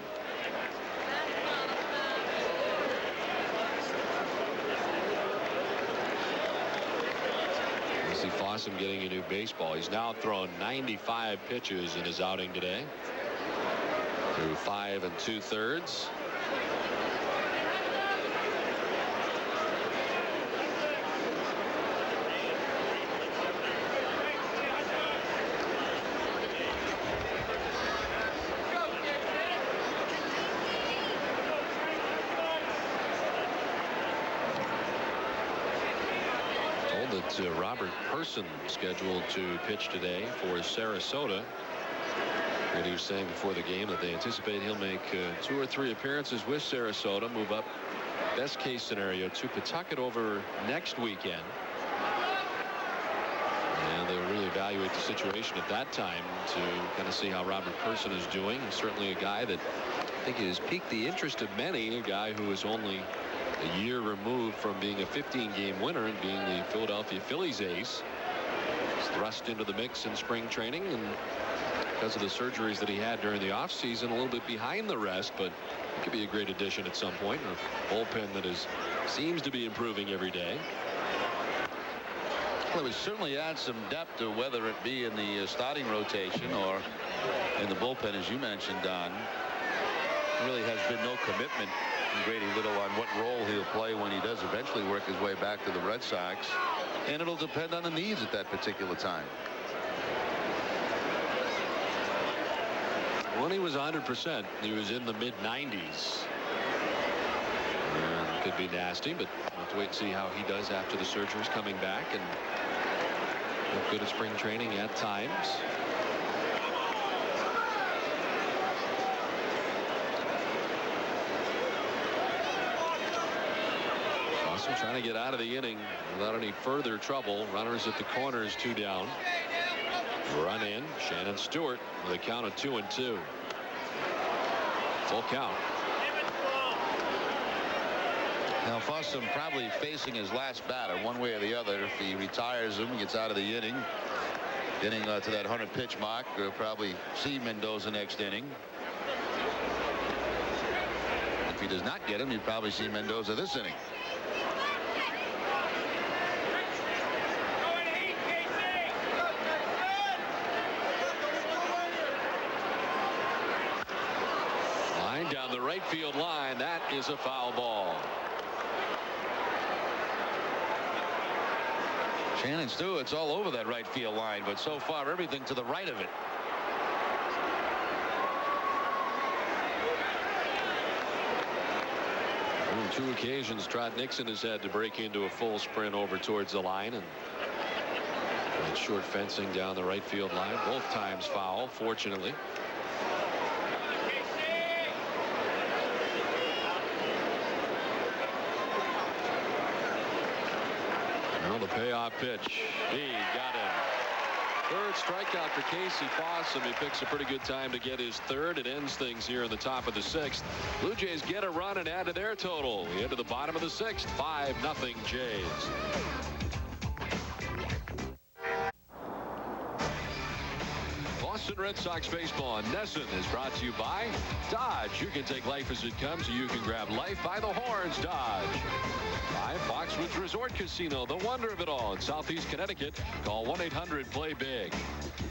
You see Fossum getting a new baseball. He's now thrown 95 pitches in his outing today through 5 2/3. Robert Person scheduled to pitch today for Sarasota. And he was saying before the game that they anticipate he'll make 2 or 3 appearances with Sarasota, move up best case scenario to Pawtucket over next weekend. And they'll really evaluate the situation at that time to kind of see how Robert Person is doing. He's certainly a guy that I think has piqued the interest of many, a guy who is only a year removed from being a 15-game winner and being the Philadelphia Phillies ace. He's thrust into the mix in spring training, and because of the surgeries that he had during the offseason, a little bit behind the rest, but it could be a great addition at some point. A bullpen that seems to be improving every day. Well, it certainly adds some depth to whether it be in the starting rotation or in the bullpen, as you mentioned, Don. There really has been no commitment from Grady Little on what role he'll play when he does eventually work his way back to the Red Sox. And it'll depend on the needs at that particular time. When he was 100%, he was in the mid-90s. Could be nasty, but we'll have to wait and see how he does after the surgery's coming back, and look good at spring training at times. Fossum trying to get out of the inning without any further trouble. Runners at the corners, 2 down. Run in. Shannon Stewart with a count of 2-2. Full count. Now Fossum probably facing his last batter one way or the other. If he retires him, gets out of the inning, getting to that 100 pitch mark, we'll probably see Mendoza next inning. If he does not get him, you'd probably see Mendoza this inning. Line down the right field line. That is a foul ball. Shannon Stewart's all over that right field line, but so far everything to the right of it. On 2 occasions, Trot Nixon has had to break into a full sprint over towards the line, and short fencing down the right field line. Both times foul, fortunately. The payoff pitch. He got him. Third strikeout for Casey Fossum. He picks a pretty good time to get his third. It ends things here in the top of the 6th. Blue Jays get a run and add to their total. We head to the bottom of the 6th. 5-0 Jays. Boston Red Sox baseball on NESN is brought to you by Dodge. You can take life as it comes. You can grab life by the horns. Dodge. By Foxwoods Resort Casino, the wonder of it all in Southeast Connecticut. Call 1-800-PLAY-BIG.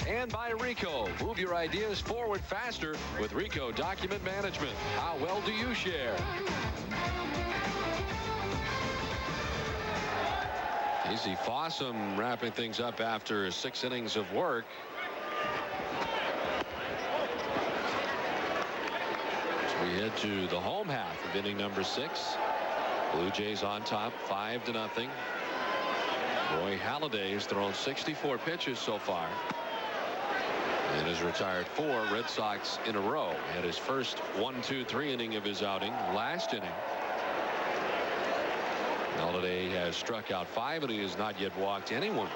And by Rico. Move your ideas forward faster with Rico Document Management. How well do you share? Casey Fossum wrapping things up after 6 innings of work. So we head to the home half of inning number 6. Blue Jays on top, 5-0. Roy Halladay has thrown 64 pitches so far and has retired 4 Red Sox in a row. He had his first 1-2-3 inning of his outing last inning. Halladay has struck out 5 and he has not yet walked anyone.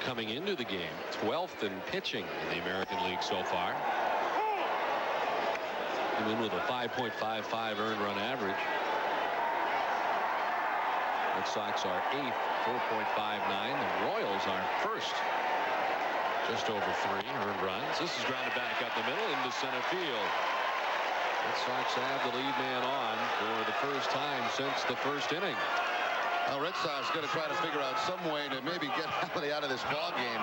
Coming into the game, 12th in pitching in the American League so far. Came in with a 5.55 earned run average. Red Sox are 8th, 4.59. The Royals are 1st, just over 3 earned runs. This is grounded back up the middle into center field. Red Sox have the lead man on for the first time since the 1st inning. Well, Red Sox got to try to figure out some way to maybe get Halladay out of this ball game,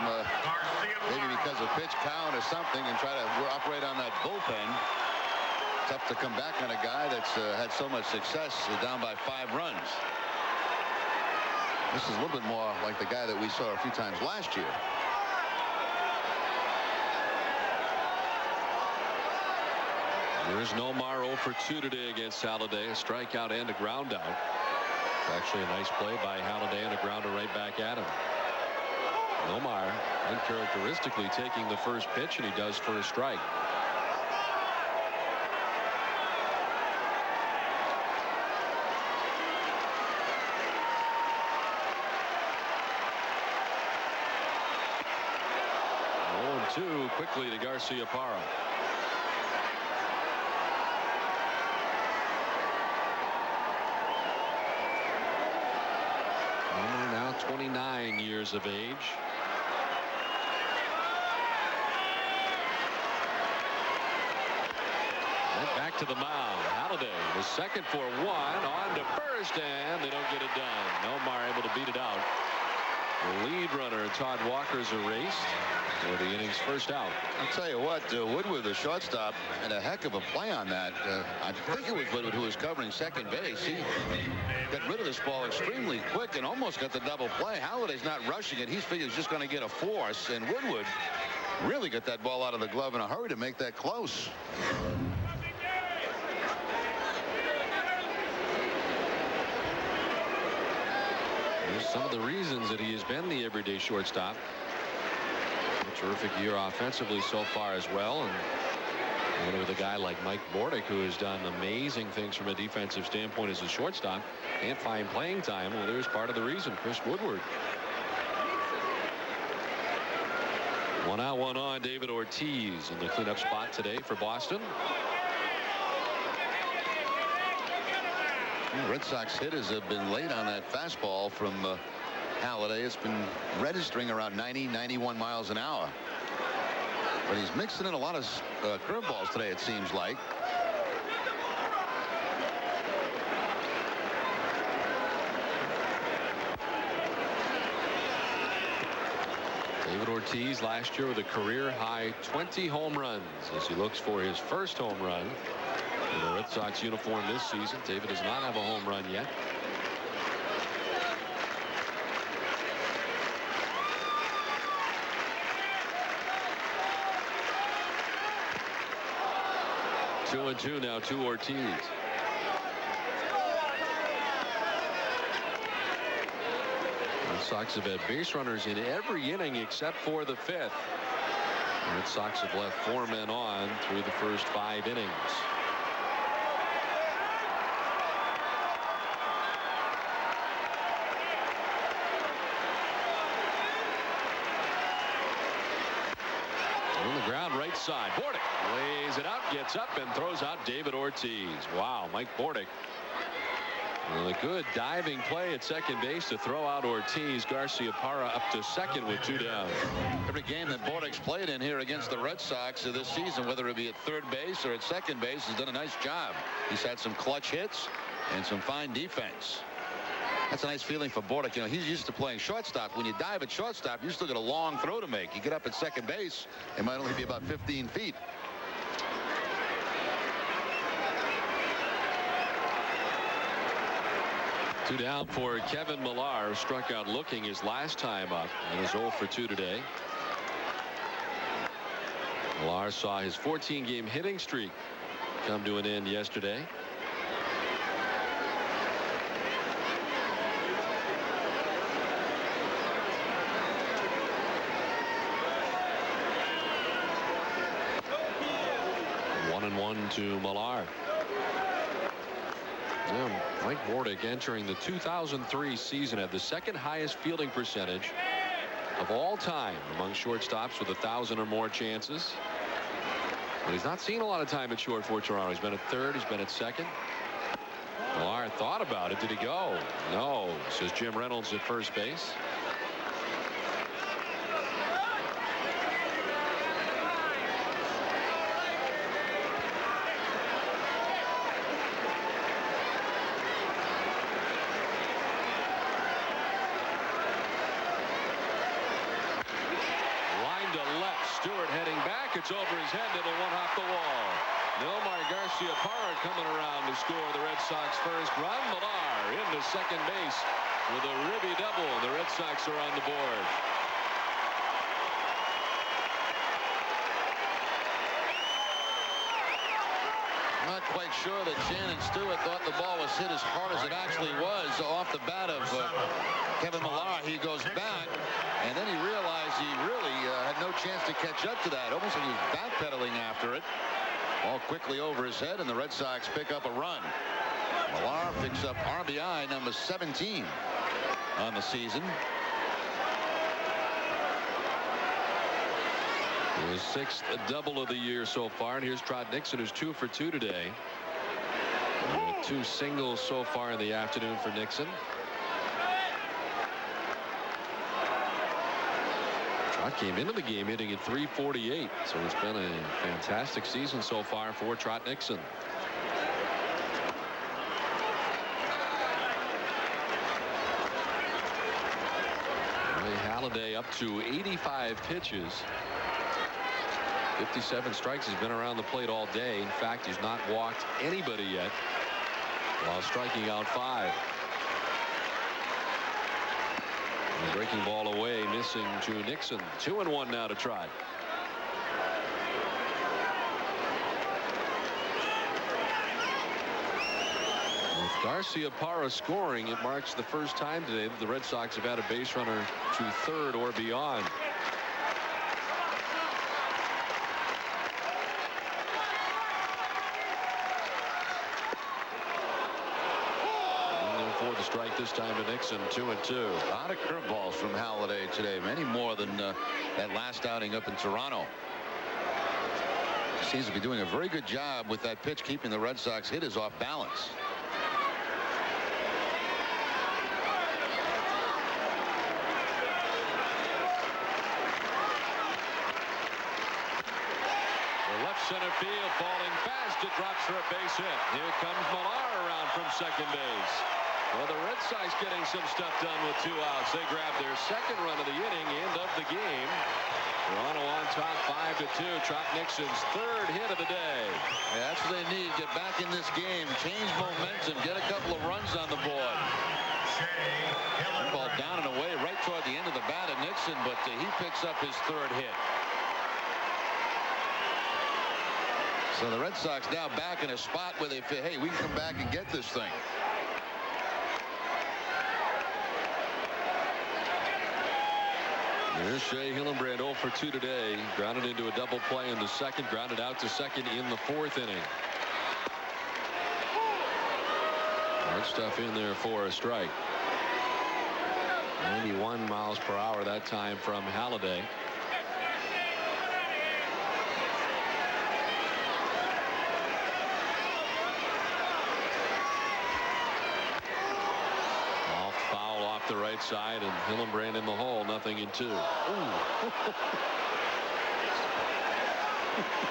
maybe because of pitch count or something, and try to operate on that bullpen. Tough to come back on a guy that's had so much success, down by 5 runs. This is a little bit more like the guy that we saw a few times last year. There's Nomar 0 for 2 today against Halladay. A strikeout and a ground out. Actually a nice play by Halladay and a grounder right back at him. Nomar uncharacteristically taking the first pitch, and he does for a strike. Oh, 2 quickly to Garciaparra. Now 29 years of age. back to the mound. Halliday, the second for one, on to first, and they don't get it done. Nomar able to beat it out. The lead runner, Todd Walker's erased for the inning's first out. I'll tell you what, Woodward, the shortstop, had a heck of a play on that. I think it was Woodward who was covering second base. He got rid of this ball extremely quick and almost got the double play. Halliday's not rushing it. He figures he's just going to get a force, and Woodward really got that ball out of the glove in a hurry to make that close. There's some of the reasons that he has been the everyday shortstop. A terrific year offensively so far as well, and with a guy like Mike Bordick, who has done amazing things from a defensive standpoint as a shortstop, can't find playing time. Well, there's part of the reason. Chris Woodward. One out, one on. David Ortiz in the cleanup spot today for Boston. Red Sox hitters have been late on that fastball from Halliday. It's been registering around 90, 91 miles an hour. But he's mixing in a lot of curveballs today, it seems like. David Ortiz last year with a career high 20 home runs as he looks for his first home run in the Red Sox uniform this season. David does not have a home run yet. Two and two now to Ortiz. Red Sox have had base runners in every inning except for the fifth. The Red Sox have left 4 men on through the first 5 innings. On the ground, right side. Bordick lays it out, gets up, and throws out David Ortiz. Wow, Mike Bordick. Well, a good diving play at second base to throw out Ortiz. Garciaparra up to second with 2 down. Every game that Bordick's played in here against the Red Sox this season, whether it be at third base or at second base, has done a nice job. He's had some clutch hits and some fine defense. That's a nice feeling for Bordick. You know, he's used to playing shortstop. When you dive at shortstop, you still got a long throw to make. You get up at second base, it might only be about 15 feet. Two down for Kevin Millar, struck out looking his last time up and is 0 for 2 today. Millar saw his 14-game hitting streak come to an end yesterday. One and one to Millar. Yeah, Mike Bordick entering the 2003 season had the second highest fielding percentage of all time among shortstops with 1,000 or more chances. But he's not seen a lot of time at short for Toronto. He's been at third. He's been at second. Millar thought about it. Did he go? No, says Jim Reynolds at first base. It's over his head. It'll one off the wall. Nomar Garciaparra coming around to score the Red Sox first run. Millar into second base with a ribby double. The Red Sox are on the board. Not quite sure that Shannon Stewart thought the ball was hit as hard as it actually was off the bat of Kevin Millar. He goes back, and then he realized he really had no chance to catch up to that. Almost like he was backpedaling after it. Ball quickly over his head, and the Red Sox pick up a run. Millar picks up RBI number 17 on the season. His 6th double of the year so far, and here's Trot Nixon, who's 2 for 2 today. 2 singles so far in the afternoon for Nixon. Trot came into the game hitting at .348, so it's been a fantastic season so far for Trot Nixon. Halladay up to 85 pitches. 57 strikes. He's been around the plate all day. In fact, he's not walked anybody yet while striking out 5. And the breaking ball away, missing to Nixon. 2-1 now to Trot. With Garcia Parra scoring, it marks the first time today that the Red Sox have had a base runner to third or beyond. For the strike this time to Nixon. 2-2. A lot of curveballs from Halladay today. Many more than that last outing up in Toronto. Seems to be doing a very good job with that pitch, keeping the Red Sox hitters off balance. Center field, falling fast. It drops for a base hit. Here comes Millar around from second base. Well, the Red Sox getting some stuff done with 2 outs. They grab their second run of the inning and of the game. Toronto on top 5-2. Trot Nixon's 3rd hit of the day. Yeah, that's what they need. Get back in this game. Change momentum. Get a couple of runs on the board. Ball down and away right toward the end of the bat of Nixon, but he picks up his 3rd hit. So the Red Sox now back in a spot where they feel, hey, we can come back and get this thing. Here's Shea Hillenbrand 0 for 2 today. Grounded into a double play in the second. Grounded out to second in the 4th inning. Hard stuff in there for a strike. 91 miles per hour that time from Halladay. The right side, and Hillenbrand in the hole. 0-2.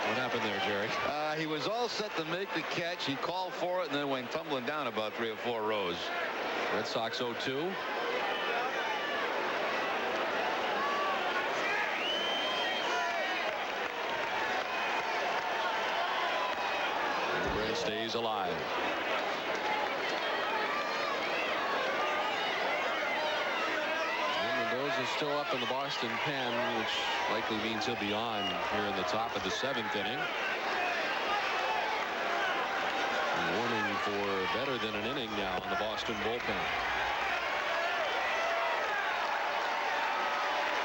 What happened there, Jerry? He was all set to make the catch. He called for it and then went tumbling down about 3 or 4 rows. Red Sox 0-2. Hillenbrand stays alive. Is still up in the Boston pen, which likely means he'll be on here in the top of the 7th inning. Warning for better than an inning now in the Boston bullpen.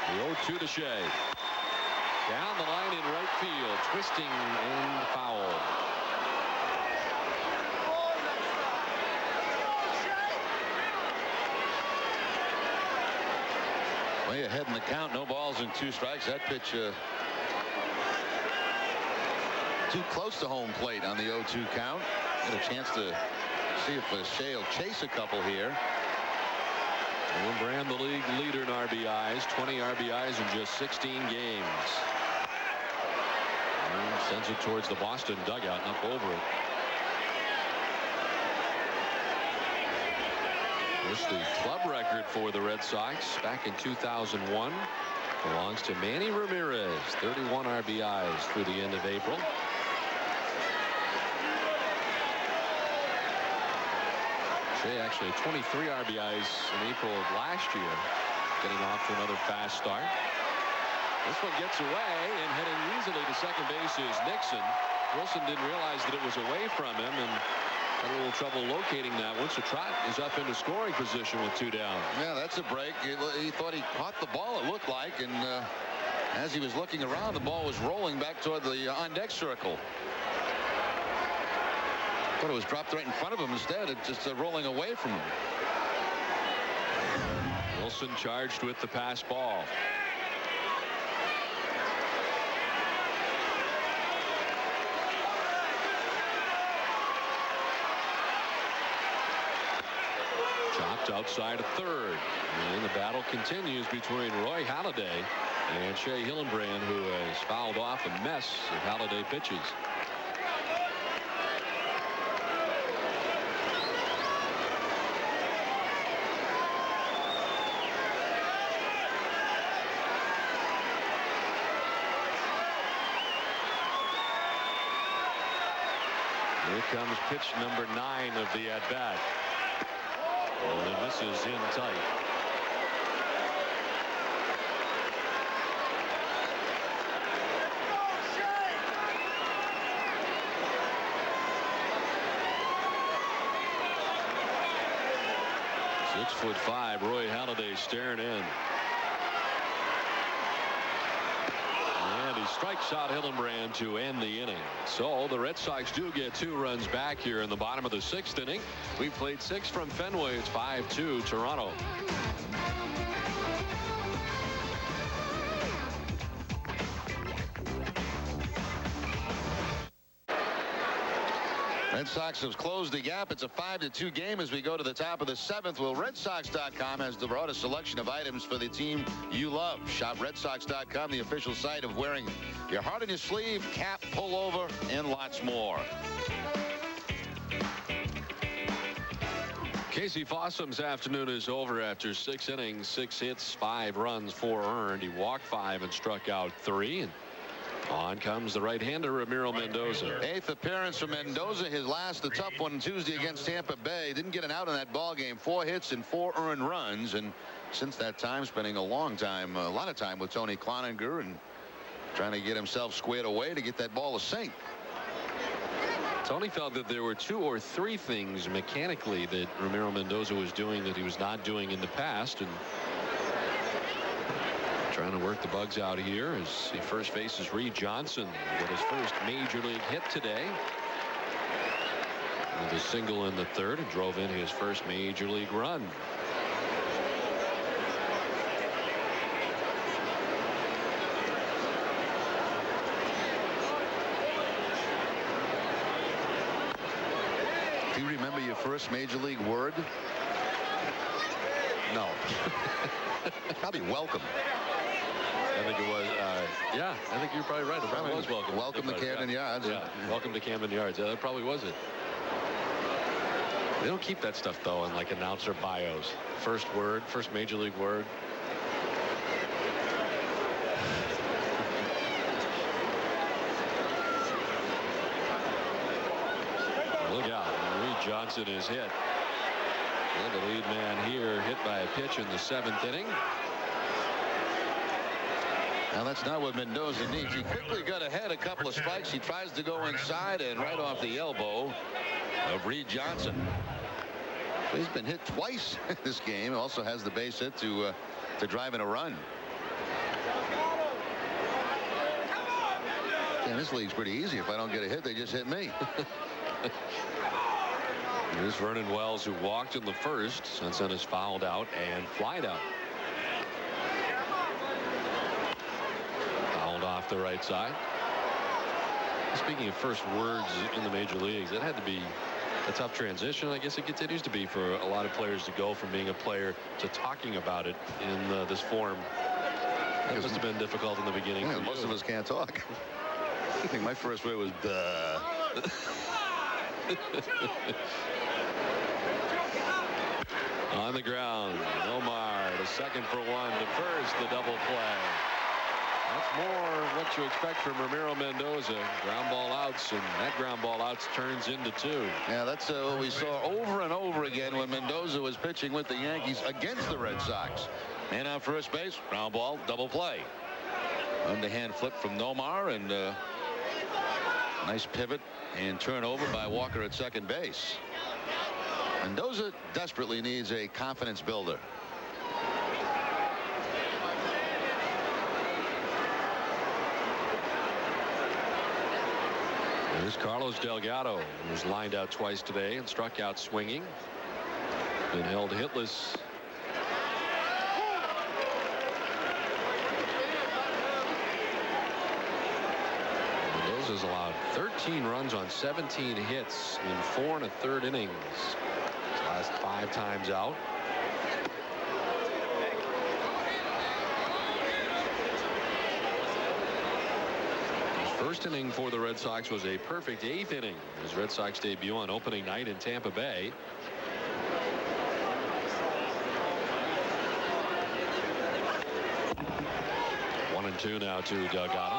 The 0-2 to Shea. Down the line in right field, twisting and foul. Way ahead in the count. No balls and 2 strikes. That pitch too close to home plate on the 0-2 count. Get a chance to see if Shea will chase a couple here. Hillenbrand, the league leader in RBIs. 20 RBIs in just 16 games. And sends it towards the Boston dugout and up over it. This the club record for the Red Sox back in 2001 belongs to Manny Ramirez. 31 RBIs through the end of April. Shea actually 23 RBIs in April of last year, getting off to another fast start. This one gets away, and heading easily to second base is Nixon. Wilson didn't realize that it was away from him and had a little trouble locating that one. So Trot is up into scoring position with 2 down. Yeah, that's a break. He thought he caught the ball, it looked like, and as he was looking around, the ball was rolling back toward the on-deck circle. Thought it was dropped right in front of him. Instead, it's just rolling away from him. Wilson charged with the pass ball. Chopped outside of third. And the battle continues between Roy Halladay and Shea Hillenbrand, who has fouled off a mess of Halladay pitches. Here comes pitch number 9 of the at-bat. And this is in tight. .6'5" Roy Halladay staring in. And he strikes out Hillenbrand to end the inning. So the Red Sox do get 2 runs back here in the bottom of the 6th inning. We've played 6 from Fenway. It's 5-2 Toronto. Red Sox have closed the gap. It's a 5-2 game as we go to the top of the 7th. Well, RedSox.com has the broadest selection of items for the team you love. Shop RedSox.com, the official site of wearing your heart on your sleeve, cap, pullover, and lots more. Casey Fossum's afternoon is over after 6 innings, 6 hits, 5 runs, 4 earned. He walked 5 and struck out 3. And on comes the right-hander Ramiro Mendoza. 8th appearance for Mendoza. His last, a tough one Tuesday against Tampa Bay. Didn't get an out in that ball game. 4 hits and 4 earned runs. And since that time, spending a lot of time with Tony Cloninger and trying to get himself squared away to get that ball to sink. Tony felt that there were 2 or 3 things mechanically that Ramiro Mendoza was doing that he was not doing in the past. And trying to work the bugs out here as he first faces Reed Johnson. Get his first major league hit today with a single in the 3rd and drove in his first major league run. Do you remember your first major league word? No. Probably welcome. I think it was, yeah, I think you're probably right. It probably was welcome. Welcome to Camden Yards. Yeah, welcome to Camden Yards. Yeah, that probably was it. They don't keep that stuff, though, in like announcer bios. First word, first major league word. Look out. Reed Johnson is hit. And the lead man here hit by a pitch in the 7th inning. Now that's not what Mendoza needs. He quickly got ahead a couple of strikes. He tries to go inside and right off the elbow of Reed Johnson. He's been hit twice this game. Also has the base hit to drive in a run. And this league's pretty easy. If I don't get a hit, they just hit me. Here's Vernon Wells, who walked in the 1st. Sunset is fouled out and flied out. Fouled off the right side. Speaking of first words in the major leagues, it had to be a tough transition. I guess it continues to be for a lot of players to go from being a player to talking about it in this form. It must have been difficult in the beginning. Yeah, most of us can't talk. I think my first word was duh. On the ground, Omar to second for 1 to first, the double play. That's more what you expect from Ramiro Mendoza. Ground ball outs, and that ground ball outs turns into 2. Yeah, that's what we saw over and over again when Mendoza was pitching with the Yankees against the Red Sox. Man on first base, ground ball, double play. Underhand flip from Nomar, and nice pivot and turnover by Walker at second base. Mendoza desperately needs a confidence builder. There's Carlos Delgado, who was lined out twice today and struck out swinging. Been held hitless. Mendoza's allowed 13 runs on 17 hits in 4 1/3 innings. His last 5 times out. First inning for the Red Sox was a perfect 8th inning. His Red Sox debut on opening night in Tampa Bay. One and 2 now to Delgado.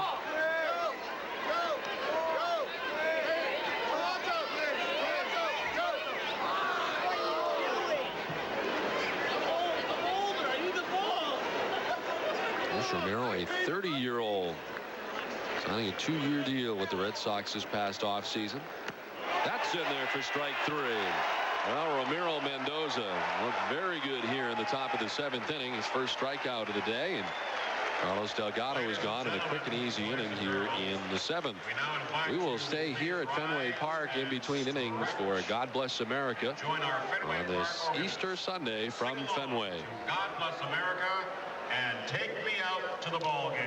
Romero, a 30-year-old, signing a 2-year deal with the Red Sox this past offseason. That's in there for strike 3. Well, Ramiro Mendoza looked very good here in the top of the 7th inning. His first strikeout of the day. And Carlos Delgado is gone in a quick and easy inning here in the 7th. We will stay here at Fenway Park in between innings for God Bless America on this Easter Sunday from Fenway. God bless America and take me out to the ball game.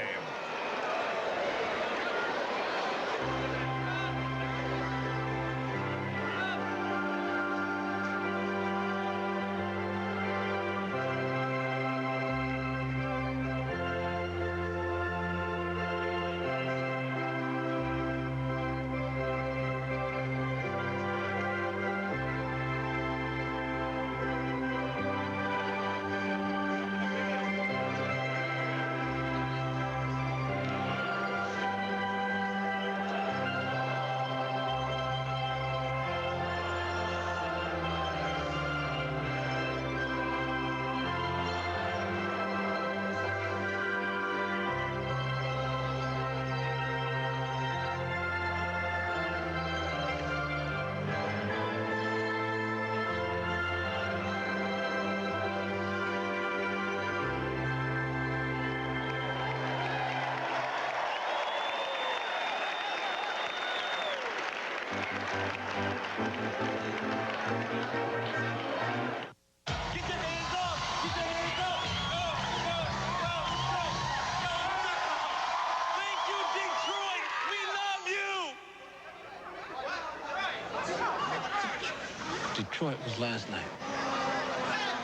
Detroit was last night.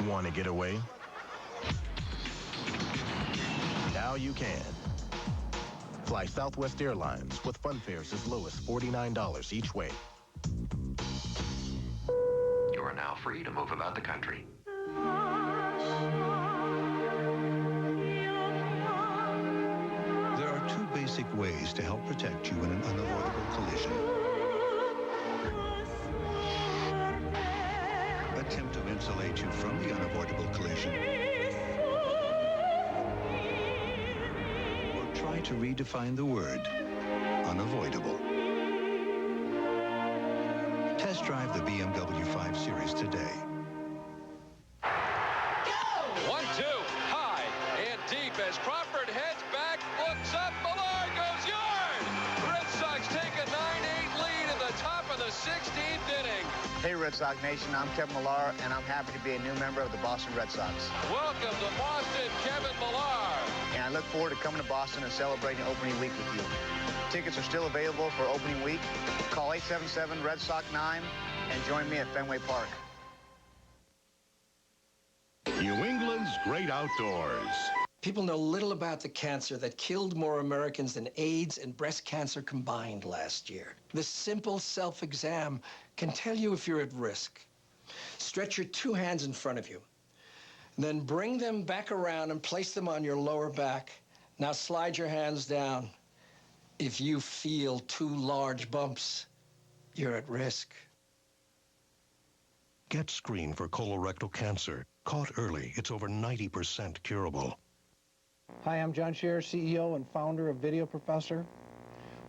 Want to get away? Now you can. Fly Southwest Airlines with fun fares as low as $49 each way. You are now free to move about the country. There are 2 basic ways to help protect you in an unavoidable collision. Attempt to insulate you from the unavoidable collision. Or try to redefine the word unavoidable. Test drive the BMW 5 Series today. 1-2, high and deep as Crawford heads back, looks up, Millar goes yard. Red Sox take a 9-8 lead in the top of the 16th inning. Hey, Red Sox Nation, I'm Kevin Millar, and I'm happy to be a new member of the Boston Red Sox. Welcome to Boston, Kevin Millar. And I look forward to coming to Boston and celebrating opening week with you. Tickets are still available for opening week. Call 877-RED-SOC-9 and join me at Fenway Park. New England's great outdoors. People know little about the cancer that killed more Americans than AIDS and breast cancer combined last year. The simple self-exam can tell you if you're at risk. Stretch your 2 hands in front of you. Then bring them back around and place them on your lower back. Now slide your hands down. If you feel 2 large bumps, you're at risk. Get screened for colorectal cancer. Caught early, it's over 90% curable. Hi, I'm John Scherer, CEO and founder of Video Professor.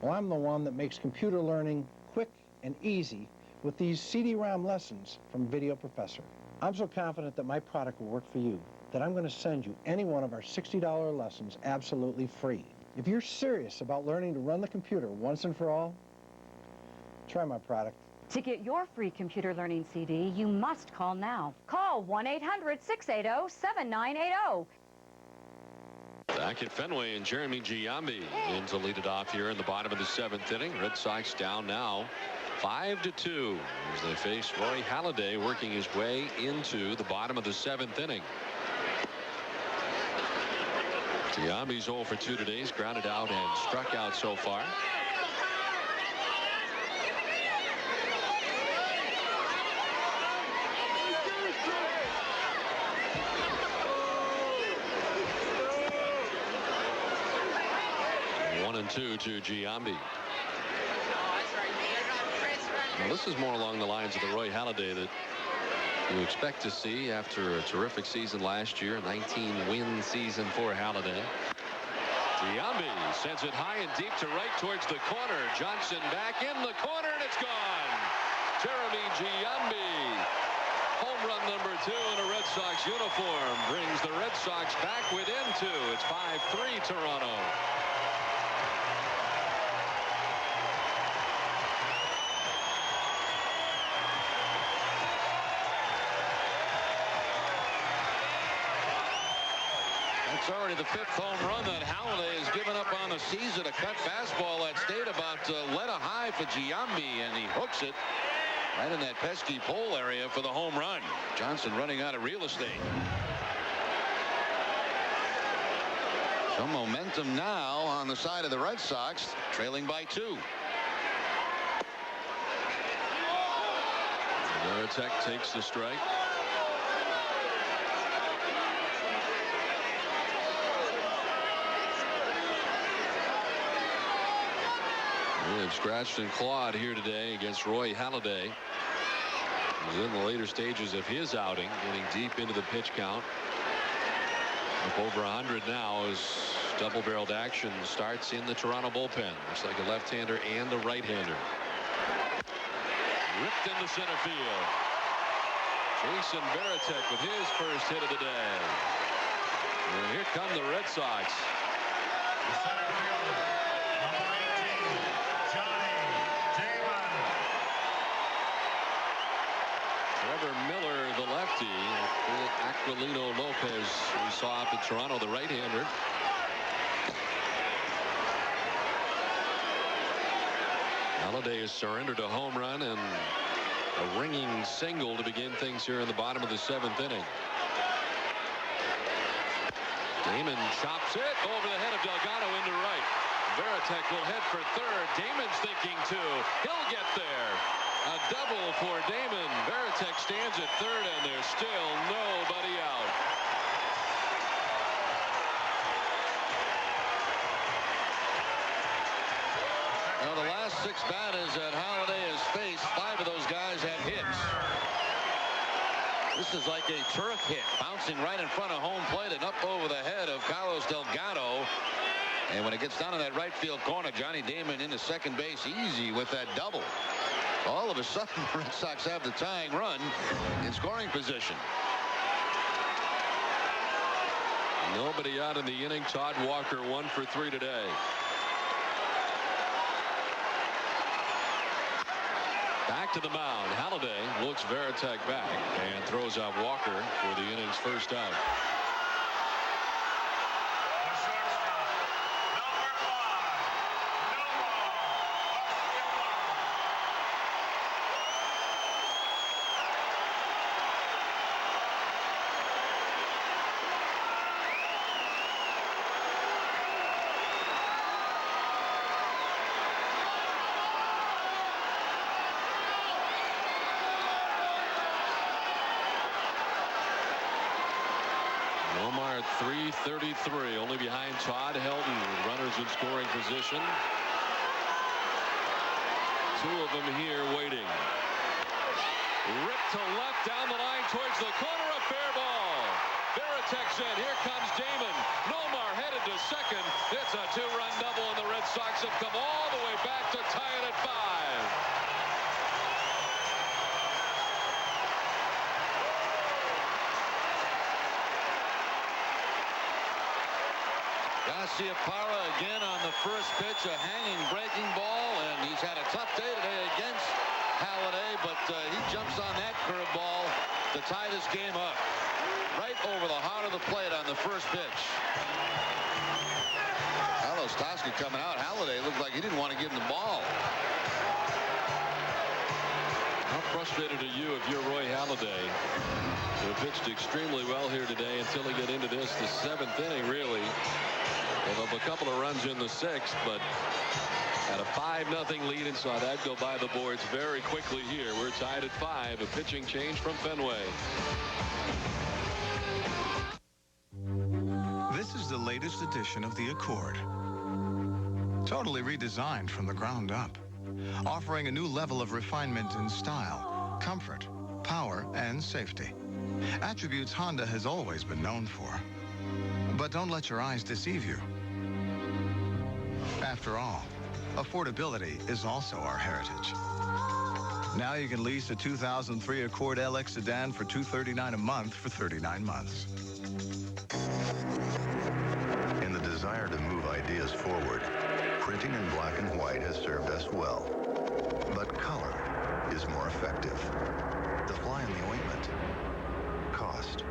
Well, I'm the one that makes computer learning quick and easy with these CD-ROM lessons from Video Professor. I'm so confident that my product will work for you that I'm going to send you any one of our $60 lessons absolutely free. If you're serious about learning to run the computer once and for all, try my product. To get your free computer learning CD, you must call now. Call 1-800-680-7980. Back at Fenway, and Jeremy Giambi in to lead it off here in the bottom of the 7th inning. Red Sox down now 5-2 as they face Roy Halladay working his way into the bottom of the 7th inning. Giambi's 0 for 2 today. He's grounded out and struck out so far. One and 2 to Giambi. Now, this is more along the lines of the Roy Halladay that you expect to see after a terrific season last year, a 19-win season for Halladay. Giambi sends it high and deep to right towards the corner. Johnson back in the corner, and it's gone. Jeremy Giambi, home run number 2 in a Red Sox uniform, brings the Red Sox back within 2. It's 5-3 Toronto. It's already the 5th home run that Halladay has given up on the season. A cut fastball that stayed about led a high for Giambi, and he hooks it right in that pesky pole area for the home run. Johnson running out of real estate. Some momentum now on the side of the Red Sox, trailing by 2. Veritek takes the strike. They've scratched and clawed here today against Roy Halladay. He's in the later stages of his outing, getting deep into the pitch count. Up over 100 now as double-barreled action starts in the Toronto bullpen. Looks like a left-hander and a right-hander. Ripped into center field. Jason Veritek with his first hit of the day. And here come the Red Sox. The center fielder, number 18, Johnny Damon. Trevor Miller, the lefty. Aquilino Lopez, we saw up in Toronto, the right-hander. Halladay has surrendered a home run and a ringing single to begin things here in the bottom of the 7th inning. Damon chops it over the head of Delgado into right. Veritek will head for third. Damon's thinking too. He'll get there. A double for Damon. Veritek stands at third, and there's still nobody out. Now, the last 6 batters that Halladay has faced, 5 of those guys have hits. This is like a turf hit, bouncing right in front of home plate and up over the head of Carlos Delgado. And when it gets down in that right field corner, Johnny Damon into second base easy with that double. All of a sudden, the Red Sox have the tying run in scoring position. Nobody out in the inning. Todd Walker 1 for 3 today. Back to the mound. Halladay looks Veritek back and throws out Walker for the inning's first out. Omar at 333, only behind Todd Helton with runners in scoring position. 2 of them here waiting. Ripped to left down the line towards the corner, a fair ball. Veritek's in. Here comes Damon. Nomar headed to second. It's a 2-run double, and the Red Sox have come all the way back to tie it at 5. Garciaparra again on the first pitch, a hanging breaking ball, and he's had a tough day today against Halladay, but he jumps on that curveball to tie this game up. Right over the heart of the plate on the first pitch. Carlos Tosca coming out. Halladay looked like he didn't want to give him the ball. How frustrated are you if you're Roy Halladay, who pitched extremely well here today until he got into this, the 7th inning, really. Gave up a couple of runs in the 6th, but had a 5-0 lead and saw that go by the boards very quickly here. We're tied at 5. A pitching change from Fenway. This is the latest edition of the Accord. Totally redesigned from the ground up, offering a new level of refinement in style, comfort, power, and safety. Attributes Honda has always been known for. But don't let your eyes deceive you. After all, affordability is also our heritage. Now you can lease a 2003 Accord LX sedan for $239 a month for 39 months. In the desire to move ideas forward, printing in black and white has served us well. But color is more effective. The fly in the ointment. Cost.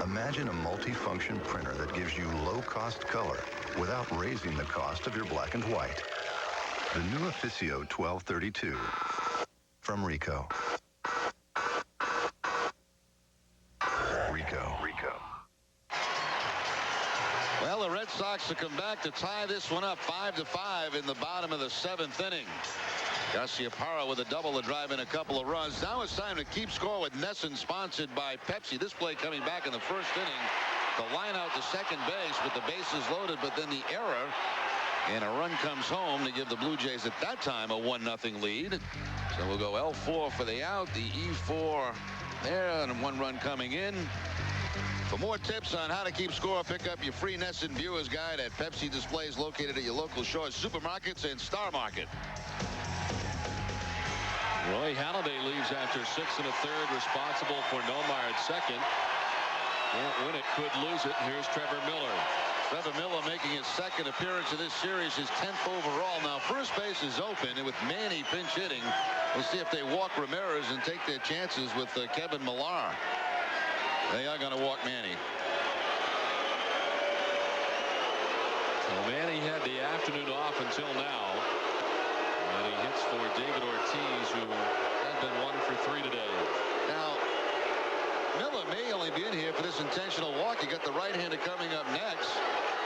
Imagine a multi-function printer that gives you low-cost color without raising the cost of your black and white. The new Officio 1232 from Ricoh. Ricoh. Well, the Red Sox will come back to tie this one up 5-5 in the bottom of the 7th inning. Garciaparra with a double to drive in a couple of runs. Now it's time to keep score with Nesson, sponsored by Pepsi. This play coming back in the 1st inning. The line out to second base with the bases loaded, but then the error, and a run comes home to give the Blue Jays at that time a 1-0 lead. So we'll go L4 for the out, the E4 there, and 1 run coming in. For more tips on how to keep score, pick up your free Nesson Viewer's Guide at Pepsi displays located at your local Shores supermarkets and Star Market. Roy Halladay leaves after 6 1/3, responsible for Nomar at second. Can't win it, could lose it. Here's Trevor Miller. Trevor Miller making his 2nd appearance of this series, his 10th overall. Now first base is open, and with Manny pinch hitting, we'll see if they walk Ramirez and take their chances with Kevin Millar. They are going to walk Manny. Well, Manny had the afternoon off until now. And he hits for David Ortiz, who has been 1 for 3 today. Now, Miller may only be in here for this intentional walk. You got the right-hander coming up next.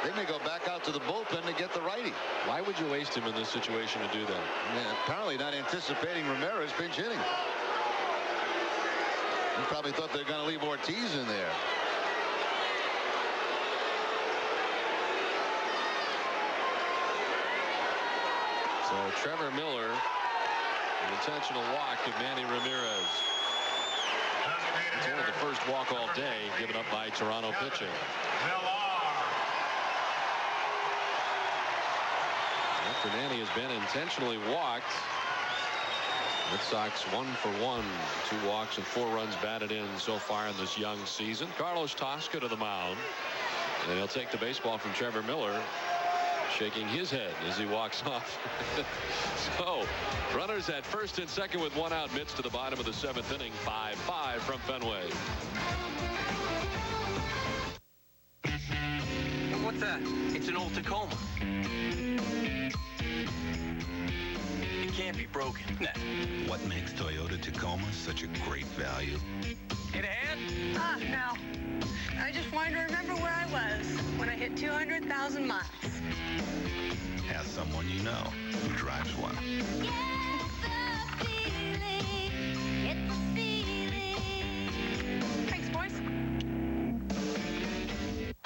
They may go back out to the bullpen to get the righty. Why would you waste him in this situation to do that? Yeah, apparently not anticipating Ramirez pinch hitting. He probably thought they were going to leave Ortiz in there. So Trevor Miller, an intentional walk to Manny Ramirez. It's only the first walk all day given up by Toronto pitching. After Manny has been intentionally walked, Red Sox 1 for 1, 2 walks and 4 runs batted in so far in this young season. Carlos Tosca to the mound, and he'll take the baseball from Trevor Miller, shaking his head as he walks off. So runners at first and second with 1 out. Mitch to the bottom of the 7th inning. 5-5 from Fenway. What's that? It's an old Tacoma. It can't be broken. Nah. What makes Toyota Tacoma such a great value? Hit a hand? No. I just wanted to remember where I was when I hit 200,000 miles. Has someone you know who drives one. Thanks, boys.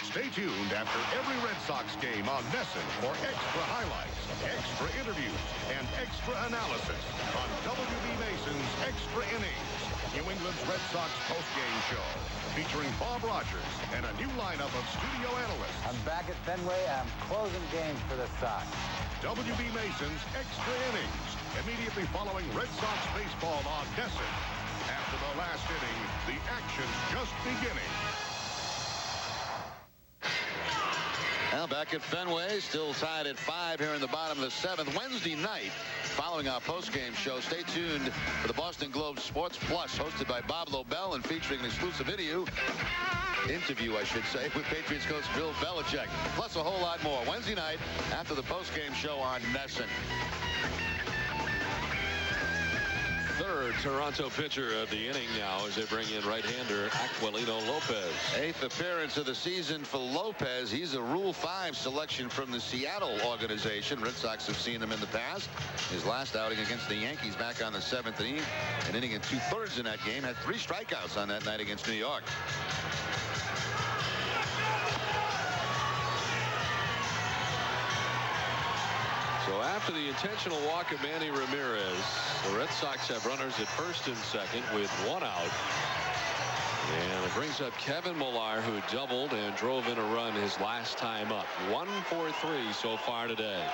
Stay tuned after every Red Sox game on Nesson for extra highlights, extra interviews, and extra analysis on W.B. Mason's Extra Innings, New England's Red Sox postgame show, featuring Bob Rogers and a new lineup of studio analysts. I'm back at Fenway. I'm closing games for the Sox. W.B. Mason's Extra Innings, immediately following Red Sox baseball on Nesson. After the last inning, the action's just beginning. Now back at Fenway, still tied at 5 here in the bottom of the 7th. Wednesday night, following our postgame show, stay tuned for the Boston Globe Sports Plus, hosted by Bob Lobel and featuring an exclusive interview, I should say, with Patriots coach Bill Belichick, plus a whole lot more. Wednesday night after the postgame show on Nesson. Third Toronto pitcher of the inning now as they bring in right-hander Aquilino Lopez. 8th appearance of the season for Lopez. He's a Rule 5 selection from the Seattle organization. Red Sox have seen him in the past. His last outing against the Yankees back on the 7th inning. An inning and 2/3 in that game. Had 3 strikeouts on that night against New York. So after the intentional walk of Manny Ramirez, the Red Sox have runners at first and second with 1 out. And it brings up Kevin Millar, who doubled and drove in a run his last time up. 1 for 3 so far today.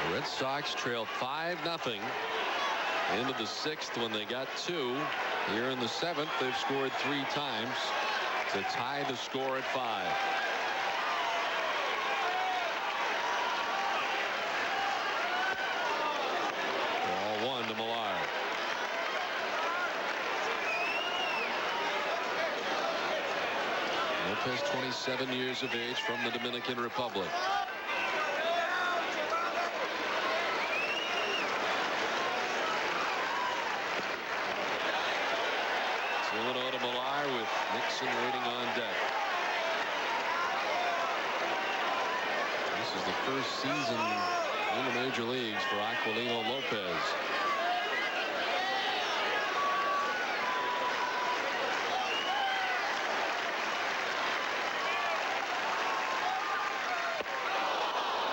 The Red Sox trailed 5-0 into the 6th when they got 2. Here in the 7th, they've scored 3 times to tie the score at 5. Ball 1 to Millar. Lopez, 27 years of age, from the Dominican Republic. 2-0 to Millar with Nixon waiting on deck. This is the first season in the major leagues for Aquilino Lopez.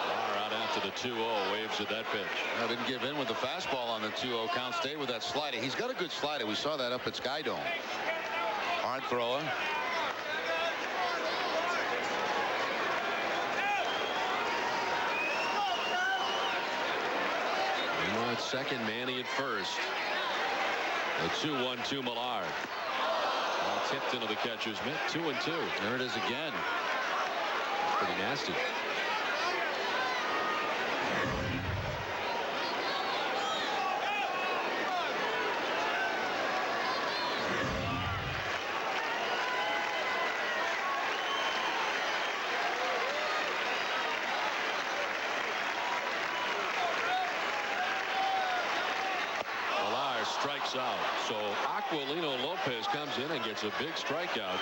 Millar out after the 2-0, waves at that pitch. I didn't give in with the fastball on the 2-0 count. Stayed with that slider. He's got a good slider. We saw that up at Sky Dome. Hard thrower. Millar at second, Manny at first. The 2-1 to Millar. Ball tipped into the catcher's mitt. 2-2. There it is again. Pretty nasty. Strikes out. So Aquilino Lopez comes in and gets a big strikeout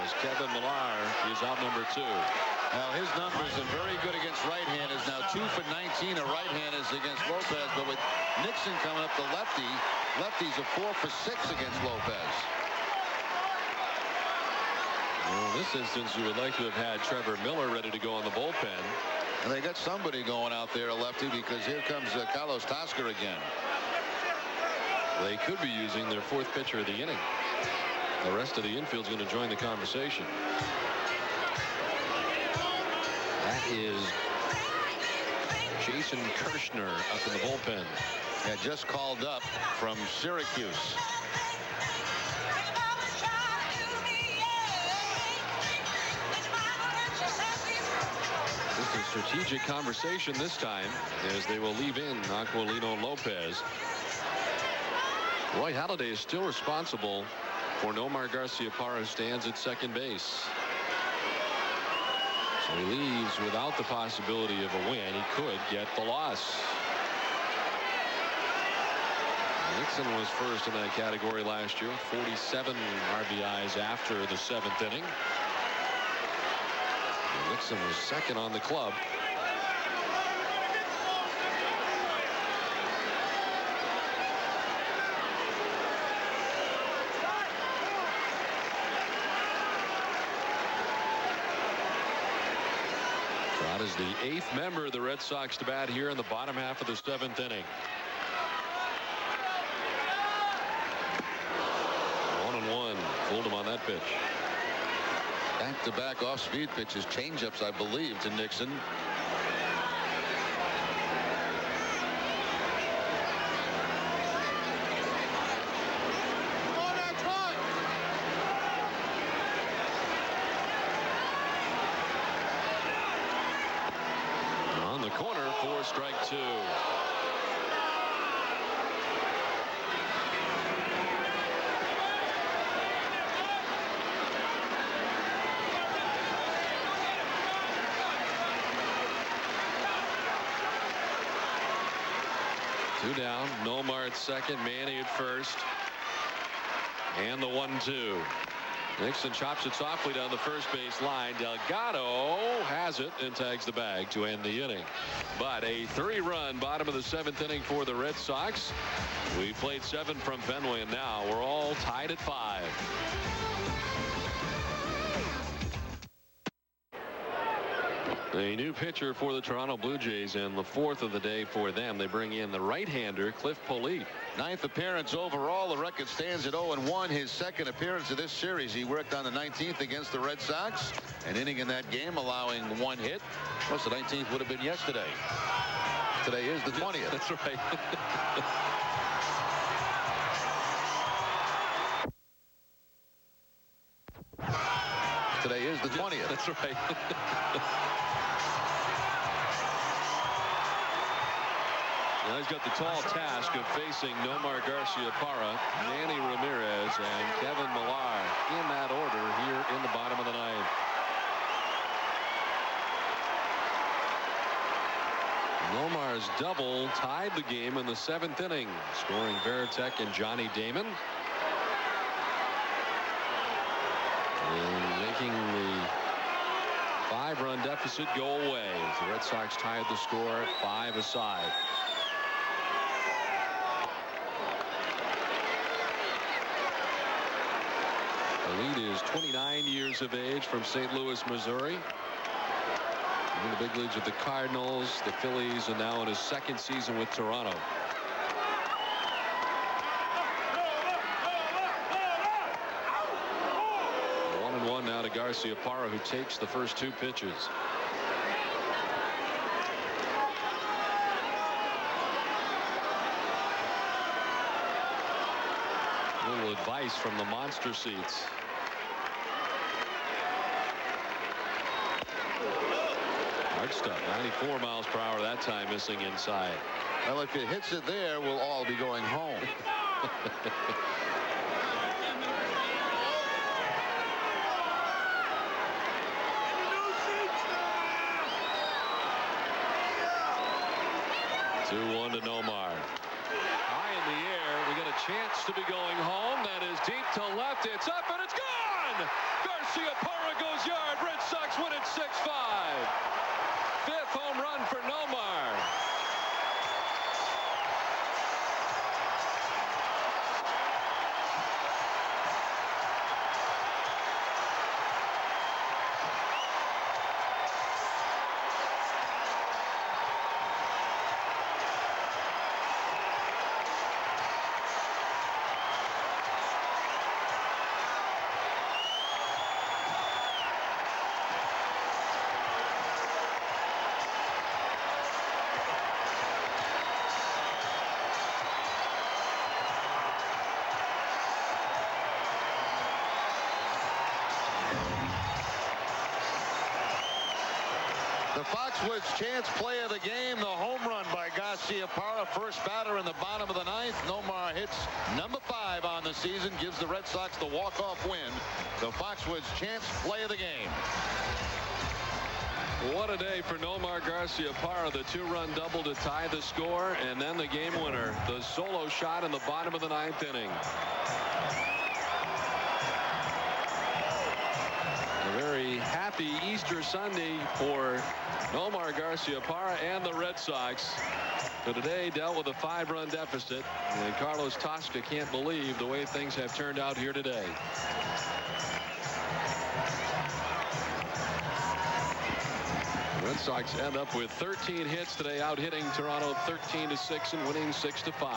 as Kevin Millar is out number 2. Now his numbers are very good against right-handers. Now 2 for 19 are right-handers against Lopez, but with Nixon coming up the lefty, lefties are 4 for 6 against Lopez. Well, in this instance, you would like to have had Trevor Miller ready to go on the bullpen. And they got somebody going out there, a lefty, because here comes Carlos Tasker again. They could be using their 4th pitcher of the inning. The rest of the infield's going to join the conversation. That is Jason Kirshner up in the bullpen. Yeah, just called up from Syracuse. This is a strategic conversation this time as they will leave in Aquilino Lopez. Roy Halladay is still responsible for Nomar Garciaparra, who stands at second base. So he leaves without the possibility of a win. He could get the loss. Nixon was first in that category last year, 47 RBIs after the 7th inning. And Nixon was second on the club. That is the 8th member of the Red Sox to bat here in the bottom half of the 7th inning. 1-1. Fooled him on that pitch. Back-to-back off-speed pitches, changeups, I believe, to Nixon. Corner for strike 2. Two down. Nomar at second, Manny at first, and the 1-2. Nixon chops it softly down the first base line. Delgado has it and tags the bag to end the inning. But a 3-run bottom of the 7th inning for the Red Sox. We played 7 from Fenway, and now we're all tied at 5. A new pitcher for the Toronto Blue Jays, and the 4th of the day for them. They bring in the right-hander Cliff Polite. 9th appearance overall. The record stands at 0-1. His 2nd appearance of this series. He worked on the 19th against the Red Sox. An inning in that game, allowing 1 hit. Plus the 19th would have been yesterday. Today is the 20th. That's right. Today is the 20th. That's right. Now he's got the tall task of facing Nomar Garciaparra, Manny Ramirez, and Kevin Millar in that order here in the bottom of the 9th. Nomar's double tied the game in the 7th inning, scoring Veritek and Johnny Damon. And making the 5-run deficit go away as the Red Sox tied the score at 5 aside. The lead is 29 years of age from St. Louis, Missouri. In the big leagues with the Cardinals, the Phillies, and now in his 2nd season with Toronto. 1-1 now to Garciaparra, who takes the first 2 pitches. A little advice from the monster seats. Hard stuff. 94 miles per hour that time, missing inside. Well, if it hits it there, we'll all be going home. Two-1 to Nomar. High in the air. We got a chance to be going home. That is deep to left. It's up and it's gone. Garciaparra goes yard. Red Sox win it 6-5. 5th home run for Nomar. The Foxwoods chance play of the game, the home run by Garciaparra, first batter in the bottom of the 9th. Nomar hits number 5 on the season, gives the Red Sox the walk-off win. The Foxwoods chance play of the game. What a day for Nomar Garciaparra. The 2-run double to tie the score, and then the game winner, the solo shot in the bottom of the 9th inning. A very happy Easter Sunday for Nomar Garciaparra and the Red Sox, who today dealt with a 5-run deficit, and Carlos Tosca can't believe the way things have turned out here today. The Red Sox end up with 13 hits today, out hitting Toronto 13-6 and winning 6-5.